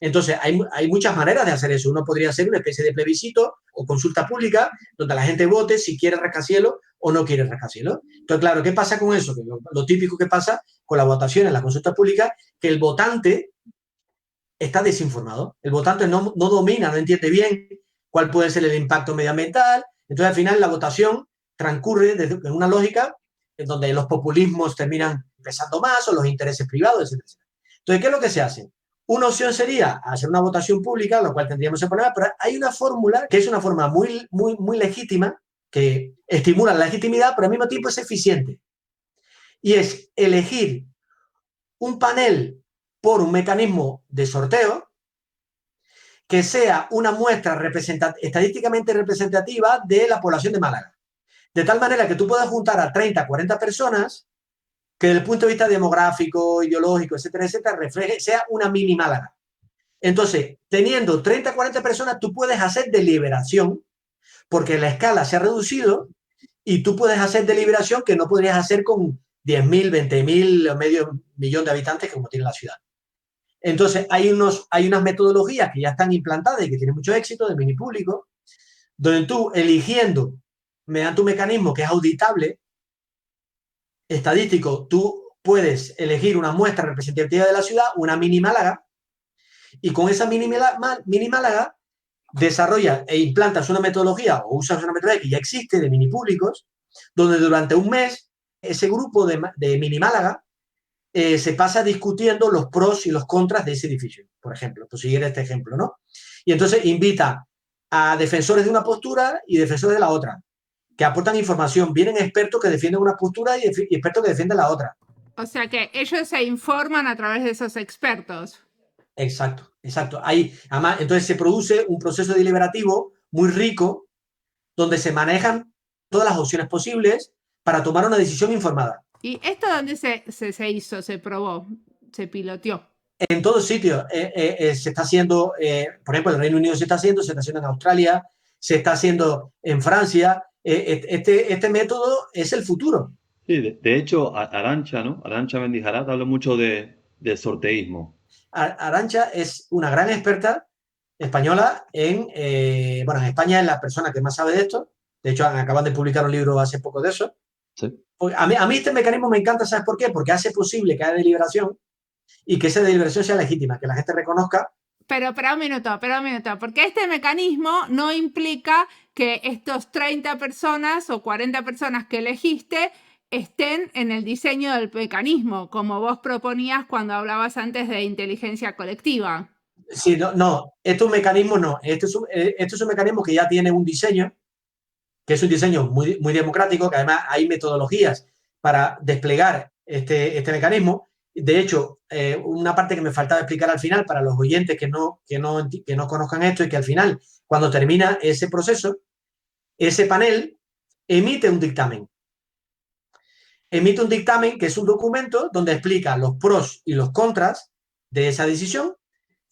Entonces, hay muchas maneras de hacer eso. Uno podría hacer una especie de plebiscito o consulta pública donde la gente vote si quiere rascacielos o no quiere rascacielos. Entonces, claro, ¿qué pasa con eso? Que lo típico que pasa con la votación en las consultas públicas, que el votante está desinformado. El votante no domina, no entiende bien cuál puede ser el impacto medioambiental. Entonces, al final, la votación transcurre en una lógica en donde los populismos terminan pesando más, o los intereses privados, etc. Entonces, ¿qué es lo que se hace? Una opción sería hacer una votación pública, lo cual tendríamos que poner, pero hay una fórmula que es una forma muy legítima, que estimula la legitimidad, pero al mismo tiempo es eficiente. Y es elegir un panel por un mecanismo de sorteo que sea una muestra estadísticamente representativa de la población de Málaga. De tal manera que tú puedas juntar a 30, 40 personas que desde el punto de vista demográfico, ideológico, etcétera, etcétera, sea una mini Málaga. Entonces, teniendo 30, 40 personas, tú puedes hacer deliberación, porque la escala se ha reducido, y tú puedes hacer deliberación que no podrías hacer con 10.000, 20.000 o medio millón de habitantes como tiene la ciudad. Entonces, hay unas metodologías que ya están implantadas y que tienen mucho éxito de mini público, donde tú, eligiendo mediante un mecanismo que es auditable, estadístico, tú puedes elegir una muestra representativa de la ciudad, una mini Málaga, y con esa mini Málaga desarrollas e implantas una metodología, o usas una metodología que ya existe de mini públicos, donde durante un mes ese grupo de mini Málaga se pasa discutiendo los pros y los contras de ese edificio, por ejemplo, por seguir este ejemplo, ¿no? Y entonces invita a defensores de una postura y defensores de la otra, que aportan información. Vienen expertos que defienden una postura y expertos que defienden la otra. O sea que ellos se informan a través de esos expertos. Exacto. Además, entonces se produce un proceso deliberativo muy rico, donde se manejan todas las opciones posibles para tomar una decisión informada. ¿Y esto dónde se hizo, se probó, se piloteó? En todos sitios. Se está haciendo, por ejemplo, en el Reino Unido se está haciendo en Australia, se está haciendo en Francia. Este método es el futuro. Sí, de hecho, Arantxa, ¿no? Arantxa Mendijarrat habla mucho de sorteísmo. Arantxa es una gran experta española en España es la persona que más sabe de esto. De hecho, acaban de publicar un libro hace poco de eso. Sí. A mí este mecanismo me encanta, ¿sabes por qué? Porque hace posible que haya deliberación y que esa deliberación sea legítima, que la gente reconozca. Pero un minuto, porque este mecanismo no implica que estos 30 personas o 40 personas que elegiste estén en el diseño del mecanismo, como vos proponías cuando hablabas antes de inteligencia colectiva. Sí, no, esto es un mecanismo, no. Esto es un mecanismo que ya tiene un diseño, que es un diseño muy democrático, que además hay metodologías para desplegar este mecanismo. De hecho, una parte que me faltaba explicar al final para los oyentes que no conozcan esto es que al final, cuando termina ese proceso, ese panel emite un dictamen. Emite un dictamen que es un documento donde explica los pros y los contras de esa decisión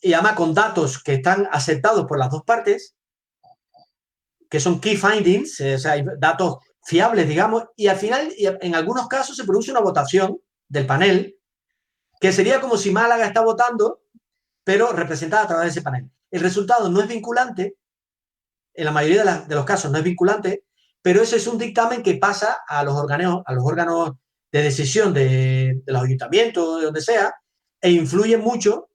y además con datos que están aceptados por las dos partes, que son key findings, o sea, hay datos fiables, digamos, y al final, en algunos casos, se produce una votación del panel, que sería como si Málaga está votando, pero representada a través de ese panel. El resultado no es vinculante, en la mayoría de los casos no es vinculante, pero ese es un dictamen que pasa a los órganos de decisión de los ayuntamientos, de donde sea, e influye mucho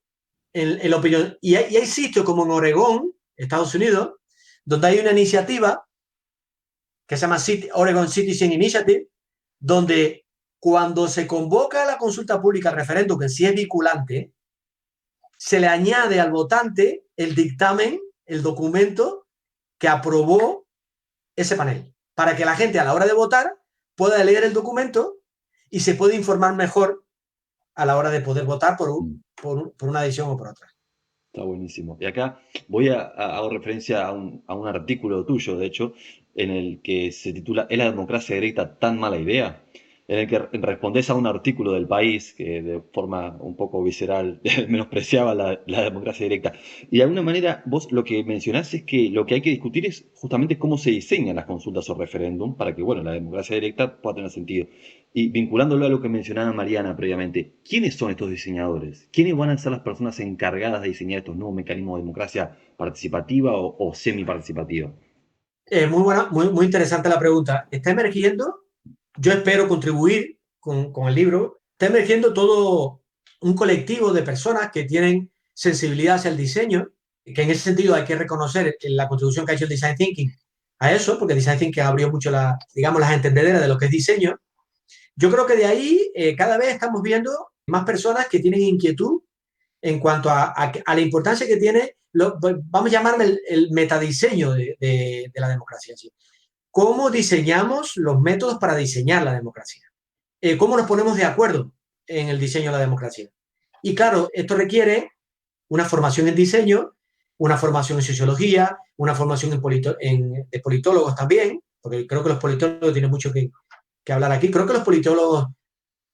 en la opinión. Y hay sitios como en Oregón, Estados Unidos, donde hay una iniciativa que se llama Oregon Citizen Initiative, donde cuando se convoca a la consulta pública al referéndum, que sí es vinculante, se le añade al votante el dictamen, el documento que aprobó ese panel, para que la gente a la hora de votar pueda leer el documento y se pueda informar mejor a la hora de poder votar por una decisión o por otra. Está buenísimo. Y acá hago referencia a un artículo tuyo, de hecho, en el que se titula ¿Es la democracia directa tan mala idea? En el que respondés a un artículo del País que de forma un poco visceral menospreciaba la democracia directa. Y de alguna manera vos lo que mencionás es que lo que hay que discutir es justamente cómo se diseñan las consultas o referéndum para que, bueno, la democracia directa pueda tener sentido. Y vinculándolo a lo que mencionaba Mariana previamente, ¿quiénes son estos diseñadores? ¿Quiénes van a ser las personas encargadas de diseñar estos nuevos mecanismos de democracia participativa o semiparticipativa? Muy buena, muy interesante la pregunta. Está emergiendo, yo espero contribuir con el libro, está emergiendo todo un colectivo de personas que tienen sensibilidad hacia el diseño, que en ese sentido hay que reconocer la contribución que ha hecho el Design Thinking a eso, porque el Design Thinking abrió mucho las entendederas de lo que es diseño. Yo creo que de ahí cada vez estamos viendo más personas que tienen inquietud en cuanto a la importancia que tiene, vamos a llamarle el metadiseño de la democracia. ¿Sí? ¿Cómo diseñamos los métodos para diseñar la democracia? ¿Cómo nos ponemos de acuerdo en el diseño de la democracia? Y claro, esto requiere una formación en diseño, una formación en sociología, una formación de politólogos también, porque creo que los politólogos tienen mucho que hablar aquí. Creo que los politólogos,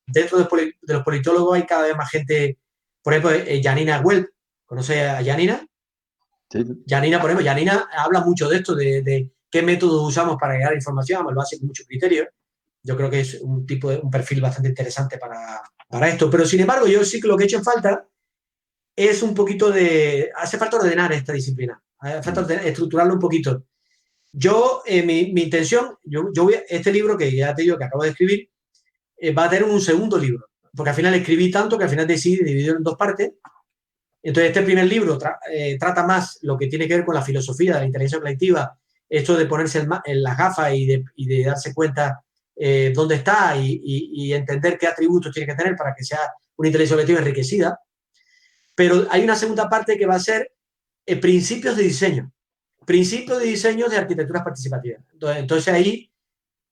dentro de los politólogos hay cada vez más gente, por ejemplo, Janina Welp, ¿conoce a Janina? Sí. Janina, por ejemplo, Janina habla mucho de esto, de qué métodos usamos para llegar a información, lo hace con mucho criterio. Yo creo que es un perfil bastante interesante para esto. Pero, sin embargo, yo sí que lo que he hecho en falta es un poquito hace falta ordenar esta disciplina, hace falta estructurarlo un poquito. Yo, mi intención, este libro que ya te digo que acabo de escribir, va a tener un segundo libro, porque al final escribí tanto que al final decidí dividirlo en dos partes. Entonces, este primer libro trata más lo que tiene que ver con la filosofía de la inteligencia colectiva, esto de ponerse en las gafas y de darse cuenta dónde está y entender qué atributos tiene que tener para que sea una inteligencia colectiva enriquecida. Pero hay una segunda parte que va a ser principios de diseño de arquitecturas participativas. Entonces ahí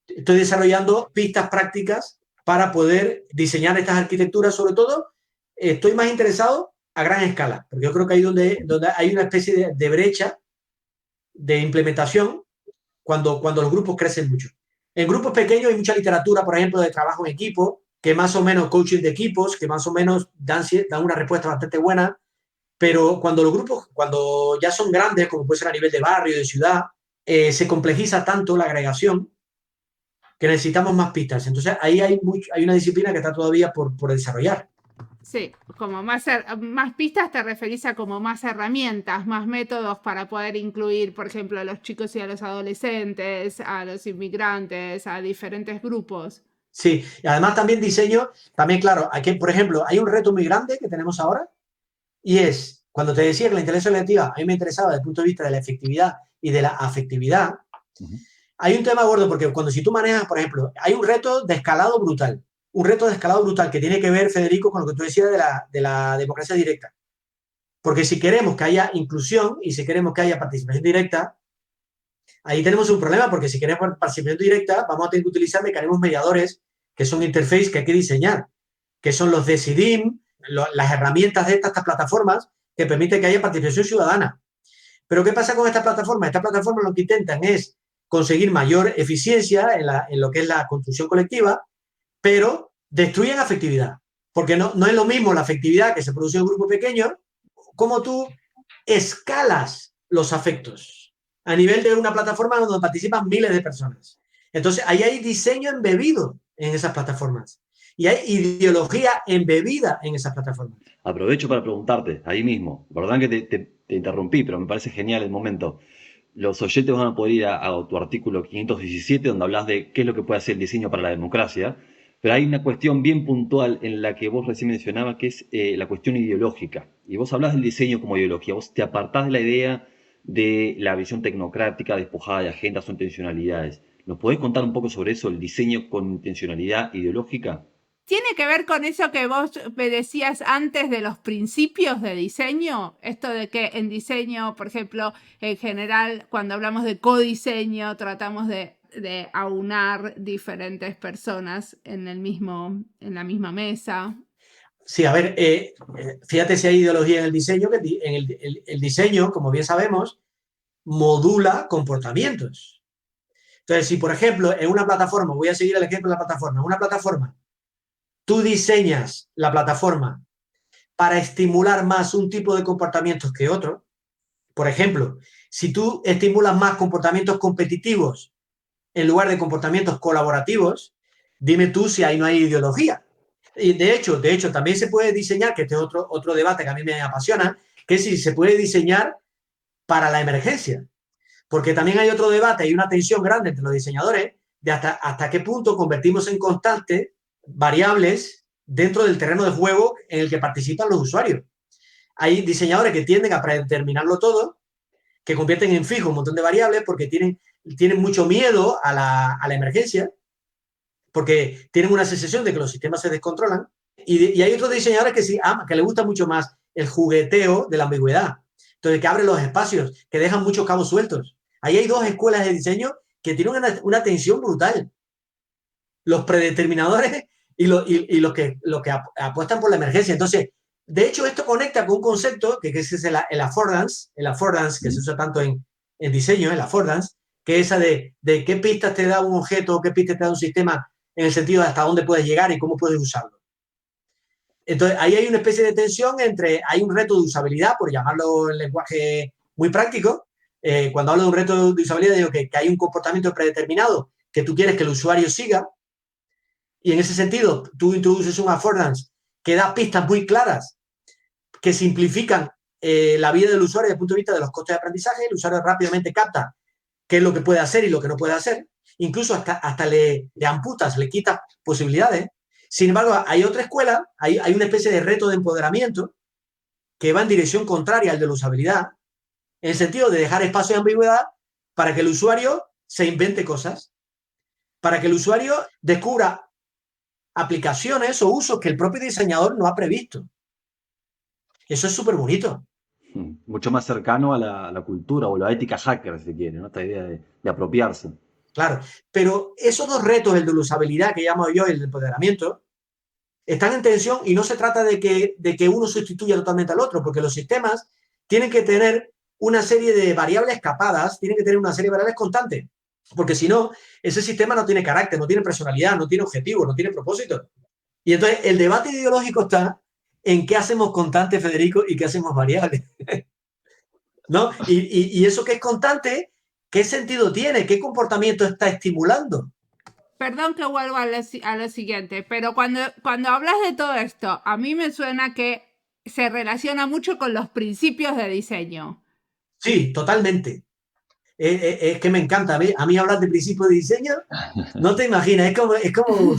estoy desarrollando pistas prácticas para poder diseñar estas arquitecturas. Sobre todo, estoy más interesado a gran escala, porque yo creo que ahí donde hay una especie de brecha de implementación cuando los grupos crecen mucho. En grupos pequeños hay mucha literatura, por ejemplo, de trabajo en equipo, que más o menos coaching de equipos, que más o menos dan una respuesta bastante buena, pero cuando los grupos, cuando ya son grandes, como puede ser a nivel de barrio, de ciudad, se complejiza tanto la agregación que necesitamos más pistas. Entonces ahí hay una disciplina que está todavía por desarrollar. Sí, como más pistas te referís a como más herramientas, más métodos para poder incluir, por ejemplo, a los chicos y a los adolescentes, a los inmigrantes, a diferentes grupos. Sí, y además también diseño, también claro, aquí, por ejemplo, hay un reto muy grande que tenemos ahora y es, cuando te decía que la inteligencia colectiva a mí me interesaba desde el punto de vista de la efectividad y de la afectividad, hay un tema gordo porque si tú manejas, por ejemplo, hay un reto de escalado brutal. Un reto de escalado brutal que tiene que ver, Federico, con lo que tú decías de la democracia directa. Porque si queremos que haya inclusión y si queremos que haya participación directa, ahí tenemos un problema, porque si queremos participación directa, vamos a tener que utilizar mecanismos mediadores, que son interfaces que hay que diseñar, que son los Decidim, las herramientas de estas plataformas que permiten que haya participación ciudadana. Pero ¿qué pasa con estas plataformas? Estas plataformas lo que intentan es conseguir mayor eficiencia en lo que es la construcción colectiva, pero destruyen afectividad. Porque no es lo mismo la afectividad que se produce en un grupo pequeño, como tú escalas los afectos a nivel de una plataforma donde participan miles de personas. Entonces, ahí hay diseño embebido en esas plataformas y hay ideología embebida en esas plataformas. Aprovecho para preguntarte, ahí mismo, perdón que te interrumpí, pero me parece genial el momento. Los oyentes van a poder ir a tu artículo 517, donde hablas de qué es lo que puede hacer el diseño para la democracia, pero hay una cuestión bien puntual en la que vos recién mencionabas, que es la cuestión ideológica. Y vos hablas del diseño como ideología, vos te apartás de la idea de la visión tecnocrática despojada de agendas o intencionalidades. ¿Nos podés contar un poco sobre eso, el diseño con intencionalidad ideológica? ¿Tiene que ver con eso que vos me decías antes de los principios de diseño? Esto de que en diseño, por ejemplo, en general, cuando hablamos de codiseño, tratamos de aunar diferentes personas en la misma mesa. Sí, a ver, fíjate si hay ideología en el diseño, que el diseño, como bien sabemos, modula comportamientos. Entonces, si por ejemplo en una plataforma, voy a seguir el ejemplo de la plataforma, en una plataforma, tú diseñas la plataforma para estimular más un tipo de comportamientos que otro, por ejemplo, si tú estimulas más comportamientos competitivos en lugar de comportamientos colaborativos, dime tú si ahí no hay ideología. Y de hecho, también se puede diseñar, que este es otro debate que a mí me apasiona, que es si se puede diseñar para la emergencia. Porque también hay otro debate y una tensión grande entre los diseñadores de hasta qué punto convertimos en constante variables dentro del terreno de juego en el que participan los usuarios. Hay diseñadores que tienden a predeterminarlo todo, que convierten en fijo un montón de variables porque tienen mucho miedo a la emergencia, porque tienen una sensación de que los sistemas se descontrolan. Y hay otros diseñadores que les gusta mucho más el jugueteo de la ambigüedad. Entonces, que abren los espacios, que dejan muchos cabos sueltos. Ahí hay dos escuelas de diseño que tienen una tensión brutal. Los predeterminadores y los que apuestan por la emergencia. Entonces, de hecho, esto conecta con un concepto que es el affordance, que se usa tanto en diseño, el affordance, que es esa de qué pistas te da un objeto o qué pistas te da un sistema en el sentido de hasta dónde puedes llegar y cómo puedes usarlo. Entonces, ahí hay una especie de tensión hay un reto de usabilidad, por llamarlo en lenguaje muy práctico. Cuando hablo de un reto de usabilidad, digo que hay un comportamiento predeterminado que tú quieres que el usuario siga, y en ese sentido, tú introduces un affordance que da pistas muy claras, que simplifican la vida del usuario desde el punto de vista de los costes de aprendizaje. El usuario rápidamente capta qué es lo que puede hacer y lo que no puede hacer. Incluso hasta le amputas, le quitas posibilidades. Sin embargo, hay otra escuela, hay una especie de reto de empoderamiento que va en dirección contraria al de la usabilidad, en el sentido de dejar espacio de ambigüedad para que el usuario se invente cosas, para que el usuario descubra aplicaciones o usos que el propio diseñador no ha previsto. Eso es súper bonito. Mucho más cercano a la cultura o la ética hacker, si quiere, ¿no? Esta idea de apropiarse. Claro, pero esos dos retos, el de la usabilidad, que llamo yo, y el de empoderamiento, están en tensión, y no se trata de que uno sustituya totalmente al otro, porque los sistemas tienen que tener una serie de variables capadas, tienen que tener una serie de variables constantes, porque si no, ese sistema no tiene carácter, no tiene personalidad, no tiene objetivo, no tiene propósito. Y entonces el debate ideológico está en qué hacemos constante, Federico, y qué hacemos variable. ¿No? Y eso que es constante, ¿qué sentido tiene? ¿Qué comportamiento está estimulando? Perdón que vuelvo a lo siguiente, pero cuando hablas de todo esto, a mí me suena que se relaciona mucho con los principios de diseño. Sí, totalmente. Es que me encanta. A mí hablar de principios de diseño, no te imaginas, es como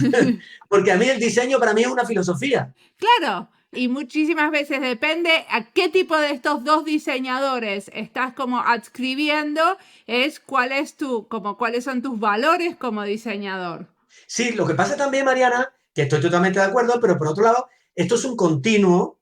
porque a mí el diseño para mí es una filosofía. Claro, y muchísimas veces depende a qué tipo de estos dos diseñadores estás como adscribiendo, es cuáles son tus valores como diseñador. Sí, lo que pasa también, Mariana, que estoy totalmente de acuerdo, pero por otro lado, esto es un continuo,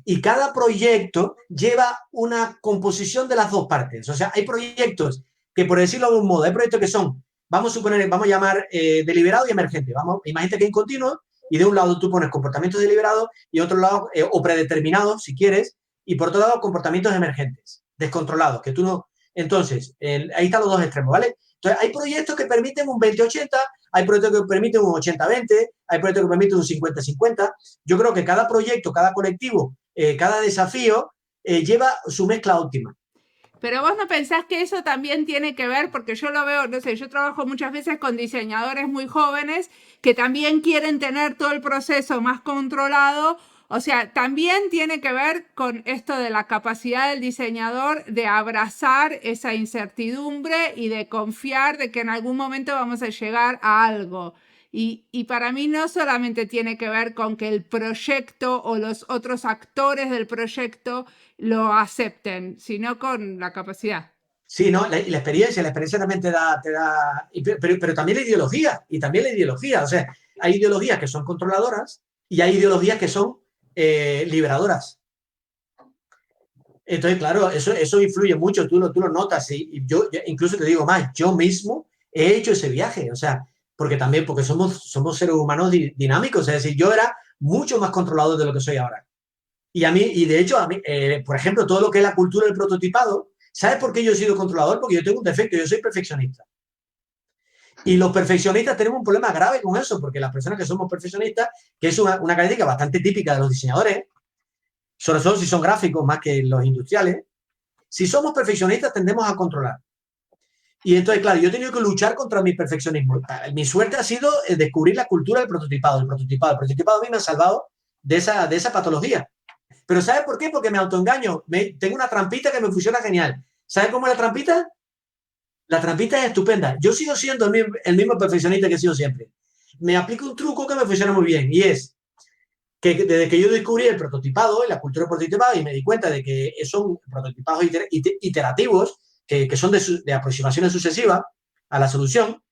y cada proyecto lleva una composición de las dos partes. O sea, hay proyectos que, por decirlo de algún modo, hay proyectos que son, vamos a llamar deliberado y emergente. Imagínate que hay un continuo y de un lado tú pones comportamientos deliberados y otro lado, o predeterminados, si quieres, y por otro lado comportamientos emergentes, descontrolados, que tú no... Entonces, ahí están los dos extremos, ¿vale? Entonces, hay proyectos que permiten un 20-80, hay proyectos que permiten un 80-20, hay proyectos que permiten un 50-50. Yo creo que cada proyecto, cada colectivo, cada desafío lleva su mezcla óptima. Pero vos no pensás que eso también tiene que ver, porque yo lo veo, no sé, yo trabajo muchas veces con diseñadores muy jóvenes que también quieren tener todo el proceso más controlado. O sea, también tiene que ver con esto de la capacidad del diseñador de abrazar esa incertidumbre y de confiar de que en algún momento vamos a llegar a algo. Y para mí no solamente tiene que ver con que el proyecto o los otros actores del proyecto lo acepten, sino con la capacidad. Sí, ¿no? La experiencia también te da pero también la ideología, o sea, hay ideologías que son controladoras y hay ideologías que son liberadoras. Entonces, claro, eso influye mucho, tú lo notas, y yo incluso te digo más, yo mismo he hecho ese viaje, o sea, porque somos seres humanos dinámicos, es decir, yo era mucho más controlador de lo que soy ahora. Y de hecho, por ejemplo, todo lo que es la cultura del prototipado, ¿sabes por qué yo he sido controlador? Porque yo tengo un defecto, yo soy perfeccionista. Y los perfeccionistas tenemos un problema grave con eso, porque las personas que somos perfeccionistas, que es una característica bastante típica de los diseñadores, sobre todo si son gráficos más que los industriales, si somos perfeccionistas tendemos a controlar. Y entonces, claro, yo he tenido que luchar contra mi perfeccionismo. Mi suerte ha sido descubrir la cultura del prototipado. El prototipado a mí me ha salvado de esa patología. Pero ¿sabes por qué? Porque me autoengaño. Tengo una trampita que me funciona genial. ¿Sabes cómo es la trampita? La trampita es estupenda. Yo sigo siendo el mismo perfeccionista que he sido siempre. Me aplico un truco que me funciona muy bien y es que desde que yo descubrí el prototipado, la cultura del prototipado, y me di cuenta de que son prototipados iterativos, que son de aproximaciones sucesivas a la solución,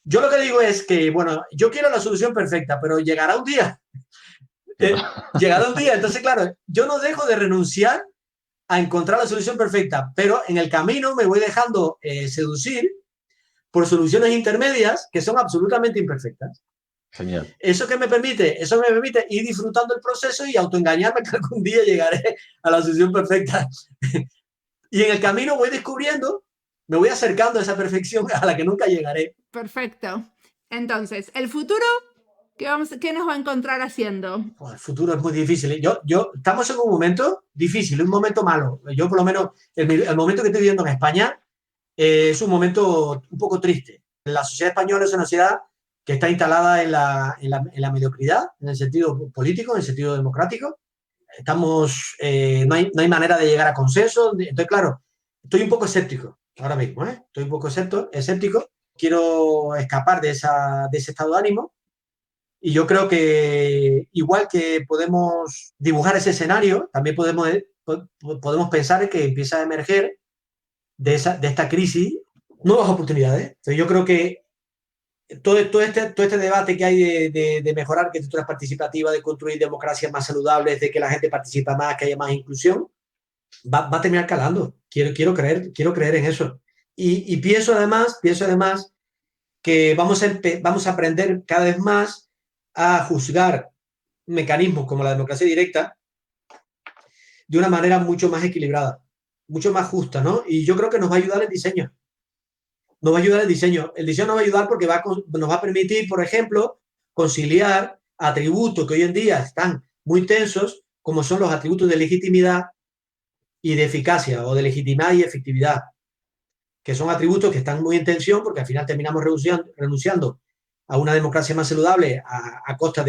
yo lo que digo es que, bueno, yo quiero la solución perfecta, pero llegará un día. Llegará un día. Entonces, claro, yo no dejo de renunciar a encontrar la solución perfecta, pero en el camino me voy dejando seducir por soluciones intermedias que son absolutamente imperfectas. Genial. Eso me permite ir disfrutando el proceso y autoengañarme que algún día llegaré a la solución perfecta. Y en el camino voy descubriendo, me voy acercando a esa perfección a la que nunca llegaré. Perfecto. Entonces, ¿el futuro qué nos va a encontrar haciendo? El futuro es muy difícil. Estamos en un momento difícil, un momento malo. Yo, por lo menos, el momento que estoy viviendo en España es un momento un poco triste. La sociedad española es una sociedad que está instalada en la mediocridad, en el sentido político, en el sentido democrático. No hay manera de llegar a consenso. Entonces, claro, estoy un poco escéptico ahora mismo. Estoy un poco escéptico. Quiero escapar de ese estado de ánimo. Y yo creo que igual que podemos dibujar ese escenario, también podemos pensar que empieza a emerger de esta crisis nuevas oportunidades. Entonces, yo creo que todo este debate que hay de mejorar arquitecturas participativas, de construir democracias más saludables, de que la gente participa más, que haya más inclusión, va a terminar calando. Quiero creer en eso. Y pienso además que vamos a aprender cada vez más a juzgar mecanismos como la democracia directa de una manera mucho más equilibrada, mucho más justa, ¿no? Y yo creo que nos va a ayudar el diseño. Nos va a ayudar el diseño. El diseño nos va a ayudar porque nos va a permitir, por ejemplo, conciliar atributos que hoy en día están muy tensos, como son los atributos de legitimidad y de eficacia, o de legitimidad y efectividad, que son atributos que están muy en tensión porque al final terminamos renunciando a una democracia más saludable a costa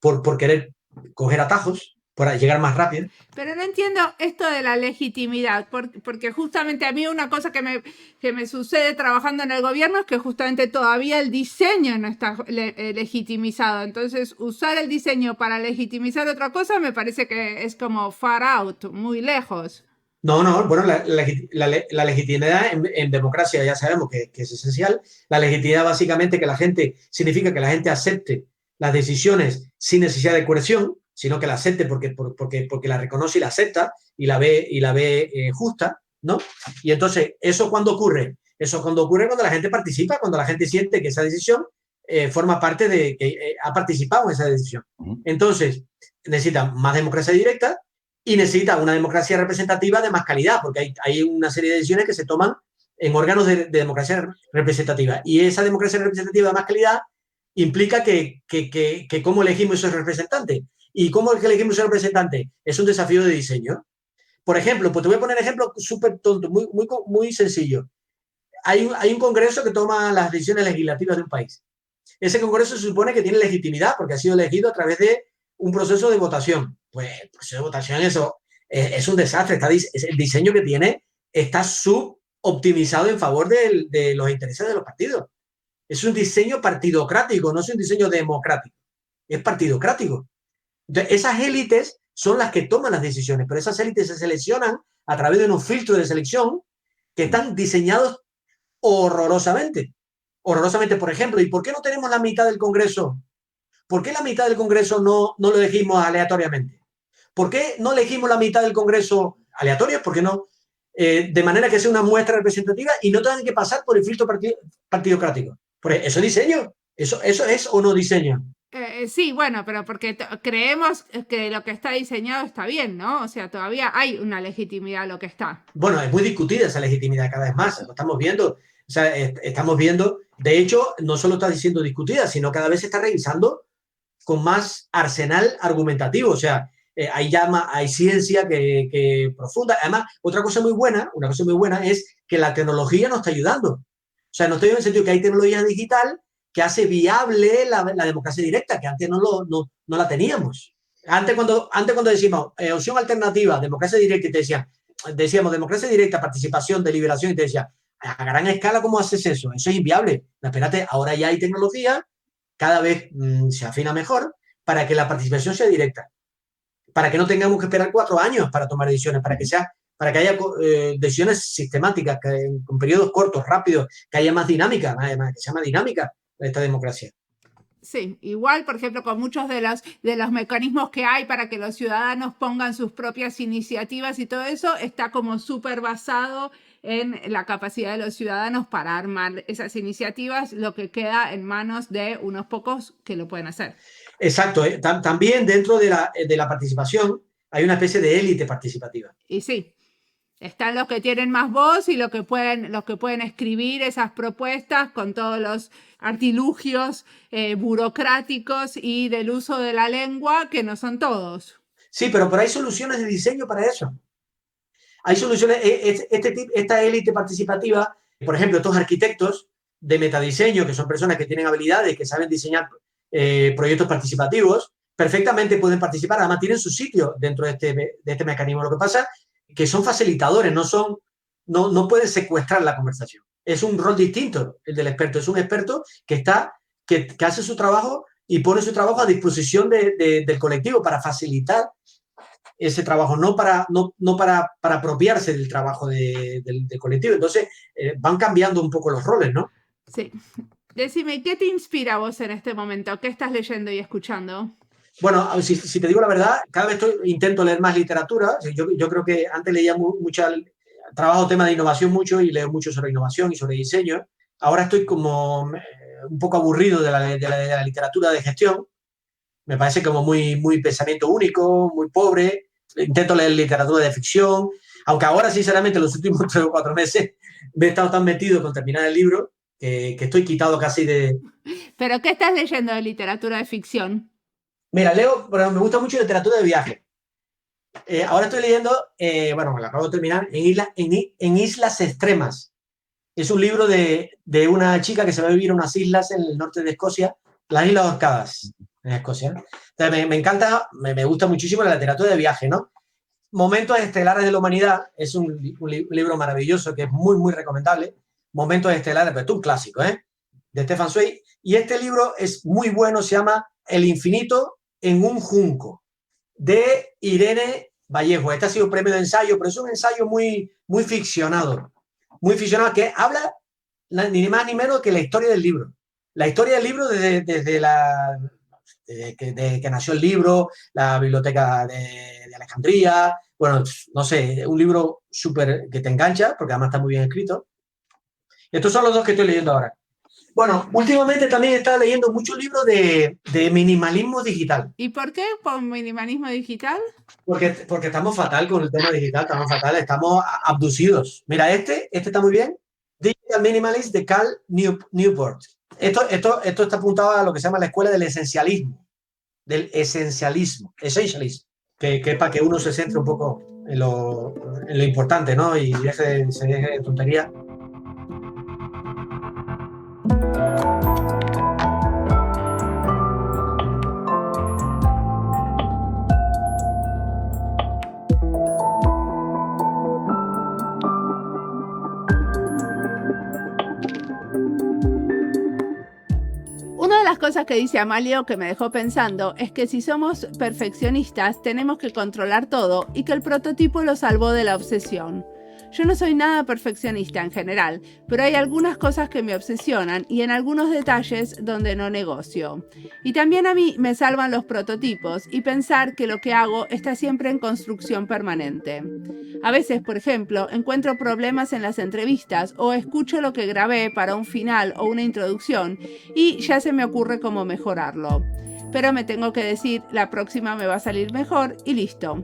por querer coger atajos, por llegar más rápido. Pero no entiendo esto de la legitimidad, porque justamente a mí una cosa que me sucede trabajando en el gobierno es que justamente todavía el diseño no está legitimizado. Entonces, usar el diseño para legitimizar otra cosa me parece que es como far out, muy lejos. No, bueno, la legitimidad en democracia ya sabemos que es esencial. La legitimidad básicamente significa que la gente acepte las decisiones sin necesidad de coerción, sino que la acepte porque la reconoce y la acepta y la ve justa, ¿no? Y entonces, ¿eso cuándo ocurre? Eso cuando ocurre cuando la gente participa, cuando la gente siente que esa decisión forma parte de, que ha participado en esa decisión. Entonces, necesita más democracia directa y necesita una democracia representativa de más calidad, porque hay una serie de decisiones que se toman en órganos de democracia representativa. Y esa democracia representativa de más calidad implica que cómo elegimos esos representantes. ¿Y cómo elegimos esos representantes? Es un desafío de diseño. Por ejemplo, pues te voy a poner un ejemplo súper tonto, muy sencillo. Hay un congreso que toma las decisiones legislativas de un país. Ese congreso se supone que tiene legitimidad porque ha sido elegido a través de un proceso de votación. Pues el proceso de votación eso es un desastre. El diseño que tiene está suboptimizado en favor de los intereses de los partidos. Es un diseño partidocrático, no es un diseño democrático. Es partidocrático. Entonces, esas élites son las que toman las decisiones, pero esas élites se seleccionan a través de unos filtros de selección que están diseñados horrorosamente. Horrorosamente, por ejemplo, ¿y por qué no tenemos la mitad del Congreso? ¿Por qué la mitad del Congreso no lo elegimos aleatoriamente? ¿Por qué no elegimos la mitad del Congreso aleatoria? ¿Por qué no? De manera que sea una muestra representativa y no tengan que pasar por el filtro partidocrático. Porque eso es diseño. ¿Eso es o no diseño? Sí, bueno, pero porque creemos que lo que está diseñado está bien, ¿no? O sea, todavía hay una legitimidad a lo que está. Bueno, es muy discutida esa legitimidad cada vez más. Lo estamos viendo. O sea, estamos viendo, de hecho, no solo está siendo discutida, sino cada vez se está revisando con más arsenal argumentativo. O sea, hay ciencia que profunda. Además, una cosa muy buena es que la tecnología nos está ayudando. O sea, nos está ayudando en el sentido que hay tecnología digital que hace viable la democracia directa, que antes no la teníamos. Antes cuando decimos opción alternativa, democracia directa, y decíamos democracia directa, participación, deliberación, y te decía, a gran escala, ¿cómo haces eso? Eso es inviable. Espérate, ahora ya hay tecnología, cada vez se afina mejor, para que la participación sea directa. Para que no tengamos que esperar 4 años para tomar decisiones, para que haya decisiones sistemáticas, con periodos cortos, rápidos, que haya más dinámica, que sea más dinámica esta democracia. Sí, igual, por ejemplo, con muchos de los mecanismos que hay para que los ciudadanos pongan sus propias iniciativas y todo eso, está como súper basado en la capacidad de los ciudadanos para armar esas iniciativas, lo que queda en manos de unos pocos que lo pueden hacer. Exacto. También dentro de la participación hay una especie de élite participativa. Y sí. Están los que tienen más voz y los que pueden escribir esas propuestas con todos los artilugios burocráticos y del uso de la lengua, que no son todos. Sí, pero hay soluciones de diseño para eso. Hay soluciones, esta élite participativa, por ejemplo, estos arquitectos de metadiseño, que son personas que tienen habilidades, que saben diseñar proyectos participativos, perfectamente pueden participar, además tienen su sitio dentro de este mecanismo. Lo que pasa que son facilitadores, no pueden secuestrar la conversación. Es un rol distinto el del experto. Es un experto que hace su trabajo y pone su trabajo a disposición del colectivo para facilitar ese trabajo, no para apropiarse del trabajo del colectivo. Entonces, van cambiando un poco los roles, ¿no? Sí. Decime, ¿qué te inspira a vos en este momento? ¿Qué estás leyendo y escuchando? Bueno, si te digo la verdad, cada vez intento leer más literatura. Yo creo que antes leía trabajo temas de innovación mucho y leo mucho sobre innovación y sobre diseño. Ahora estoy como un poco aburrido de la literatura de gestión. Me parece como muy pensamiento único, muy pobre. Intento leer literatura de ficción, aunque ahora, sinceramente, los últimos 3 o 4 meses me he estado tan metido con terminar el libro que estoy quitado casi de... ¿Pero qué estás leyendo de literatura de ficción? Mira, pero me gusta mucho literatura de viaje. Ahora estoy leyendo, bueno, me lo acabo de terminar, en Islas Extremas. Es un libro de una chica que se va a vivir en unas islas en el norte de Escocia, las Islas Orcadas, en Escocia, ¿no? Entonces, me encanta, me gusta muchísimo la literatura de viaje, ¿no? Momentos Estelares de la Humanidad es un libro maravilloso que es muy recomendable. Momentos Estelares, pero esto es un clásico, de Stefan Zweig. Y este libro es muy bueno, se llama El infinito en un junco, de Irene Vallejo. Este ha sido premio de ensayo, pero es un ensayo muy ficcionado, que habla ni más ni menos que la historia del libro. La historia del libro desde que nació el libro, la biblioteca de Alejandría, bueno, no sé, un libro súper que te engancha, porque además está muy bien escrito. Estos son los 2 que estoy leyendo ahora. Bueno, últimamente también he estado leyendo muchos libros de minimalismo digital. ¿Y por qué con minimalismo digital? Porque estamos fatal con el tema digital, estamos fatal, estamos abducidos. Mira, este está muy bien. Digital Minimalist de Cal Newport. Esto está apuntado a lo que se llama la escuela del esencialismo. Essentialism, que es para que uno se centre un poco en lo importante, ¿no? Y se deje de tontería. Una de las cosas que dice Amalio que me dejó pensando es que si somos perfeccionistas tenemos que controlar todo y que el prototipo lo salvó de la obsesión. Yo no soy nada perfeccionista en general, pero hay algunas cosas que me obsesionan y en algunos detalles donde no negocio. Y también a mí me salvan los prototipos y pensar que lo que hago está siempre en construcción permanente. A veces, por ejemplo, encuentro problemas en las entrevistas o escucho lo que grabé para un final o una introducción y ya se me ocurre cómo mejorarlo. Pero me tengo que decir, la próxima me va a salir mejor y listo.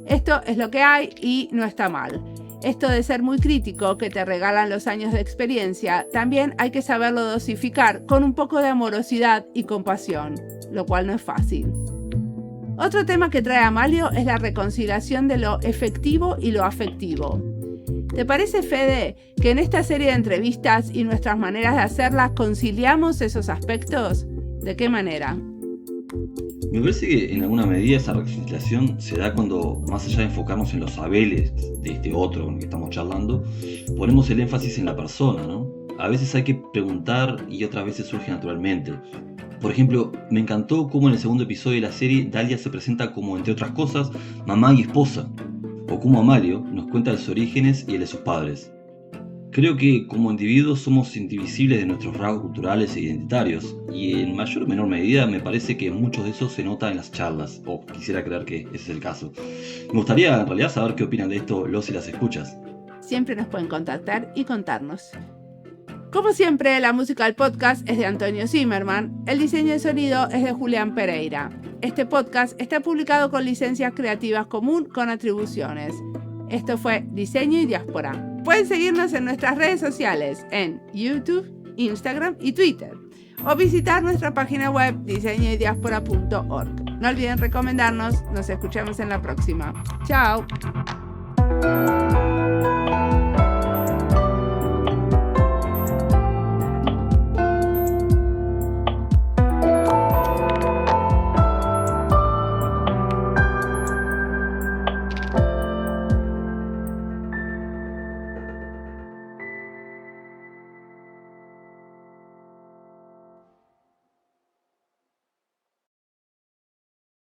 Esto es lo que hay y no está mal. Esto de ser muy crítico que te regalan los años de experiencia, también hay que saberlo dosificar con un poco de amorosidad y compasión, lo cual no es fácil. Otro tema que trae Amalio es la reconciliación de lo efectivo y lo afectivo. ¿Te parece, Fede, que en esta serie de entrevistas y nuestras maneras de hacerlas conciliamos esos aspectos? ¿De qué manera? Me parece que en alguna medida esa reconciliación se da cuando, más allá de enfocarnos en los saberes de este otro con el que estamos charlando, ponemos el énfasis en la persona, ¿no? A veces hay que preguntar y otras veces surge naturalmente. Por ejemplo, me encantó cómo en el segundo episodio de la serie Dalia se presenta como, entre otras cosas, mamá y esposa, o cómo Amalio nos cuenta de sus orígenes y el de sus padres. Creo que como individuos somos indivisibles de nuestros rasgos culturales e identitarios, y en mayor o menor medida me parece que muchos de esos se notan en las charlas, o quisiera creer que ese es el caso. Me gustaría en realidad saber qué opinan de esto los y las escuchas. Siempre nos pueden contactar y contarnos. Como siempre, la música del podcast es de Antonio Zimmerman, el diseño de sonido es de Julián Pereira. Este podcast está publicado con licencias creativas común con atribuciones. Esto fue Diseño y Diáspora. Pueden seguirnos en nuestras redes sociales en YouTube, Instagram y Twitter o visitar nuestra página web diseñoydiaspora.org. No olviden recomendarnos, nos escuchamos en la próxima. ¡Chao!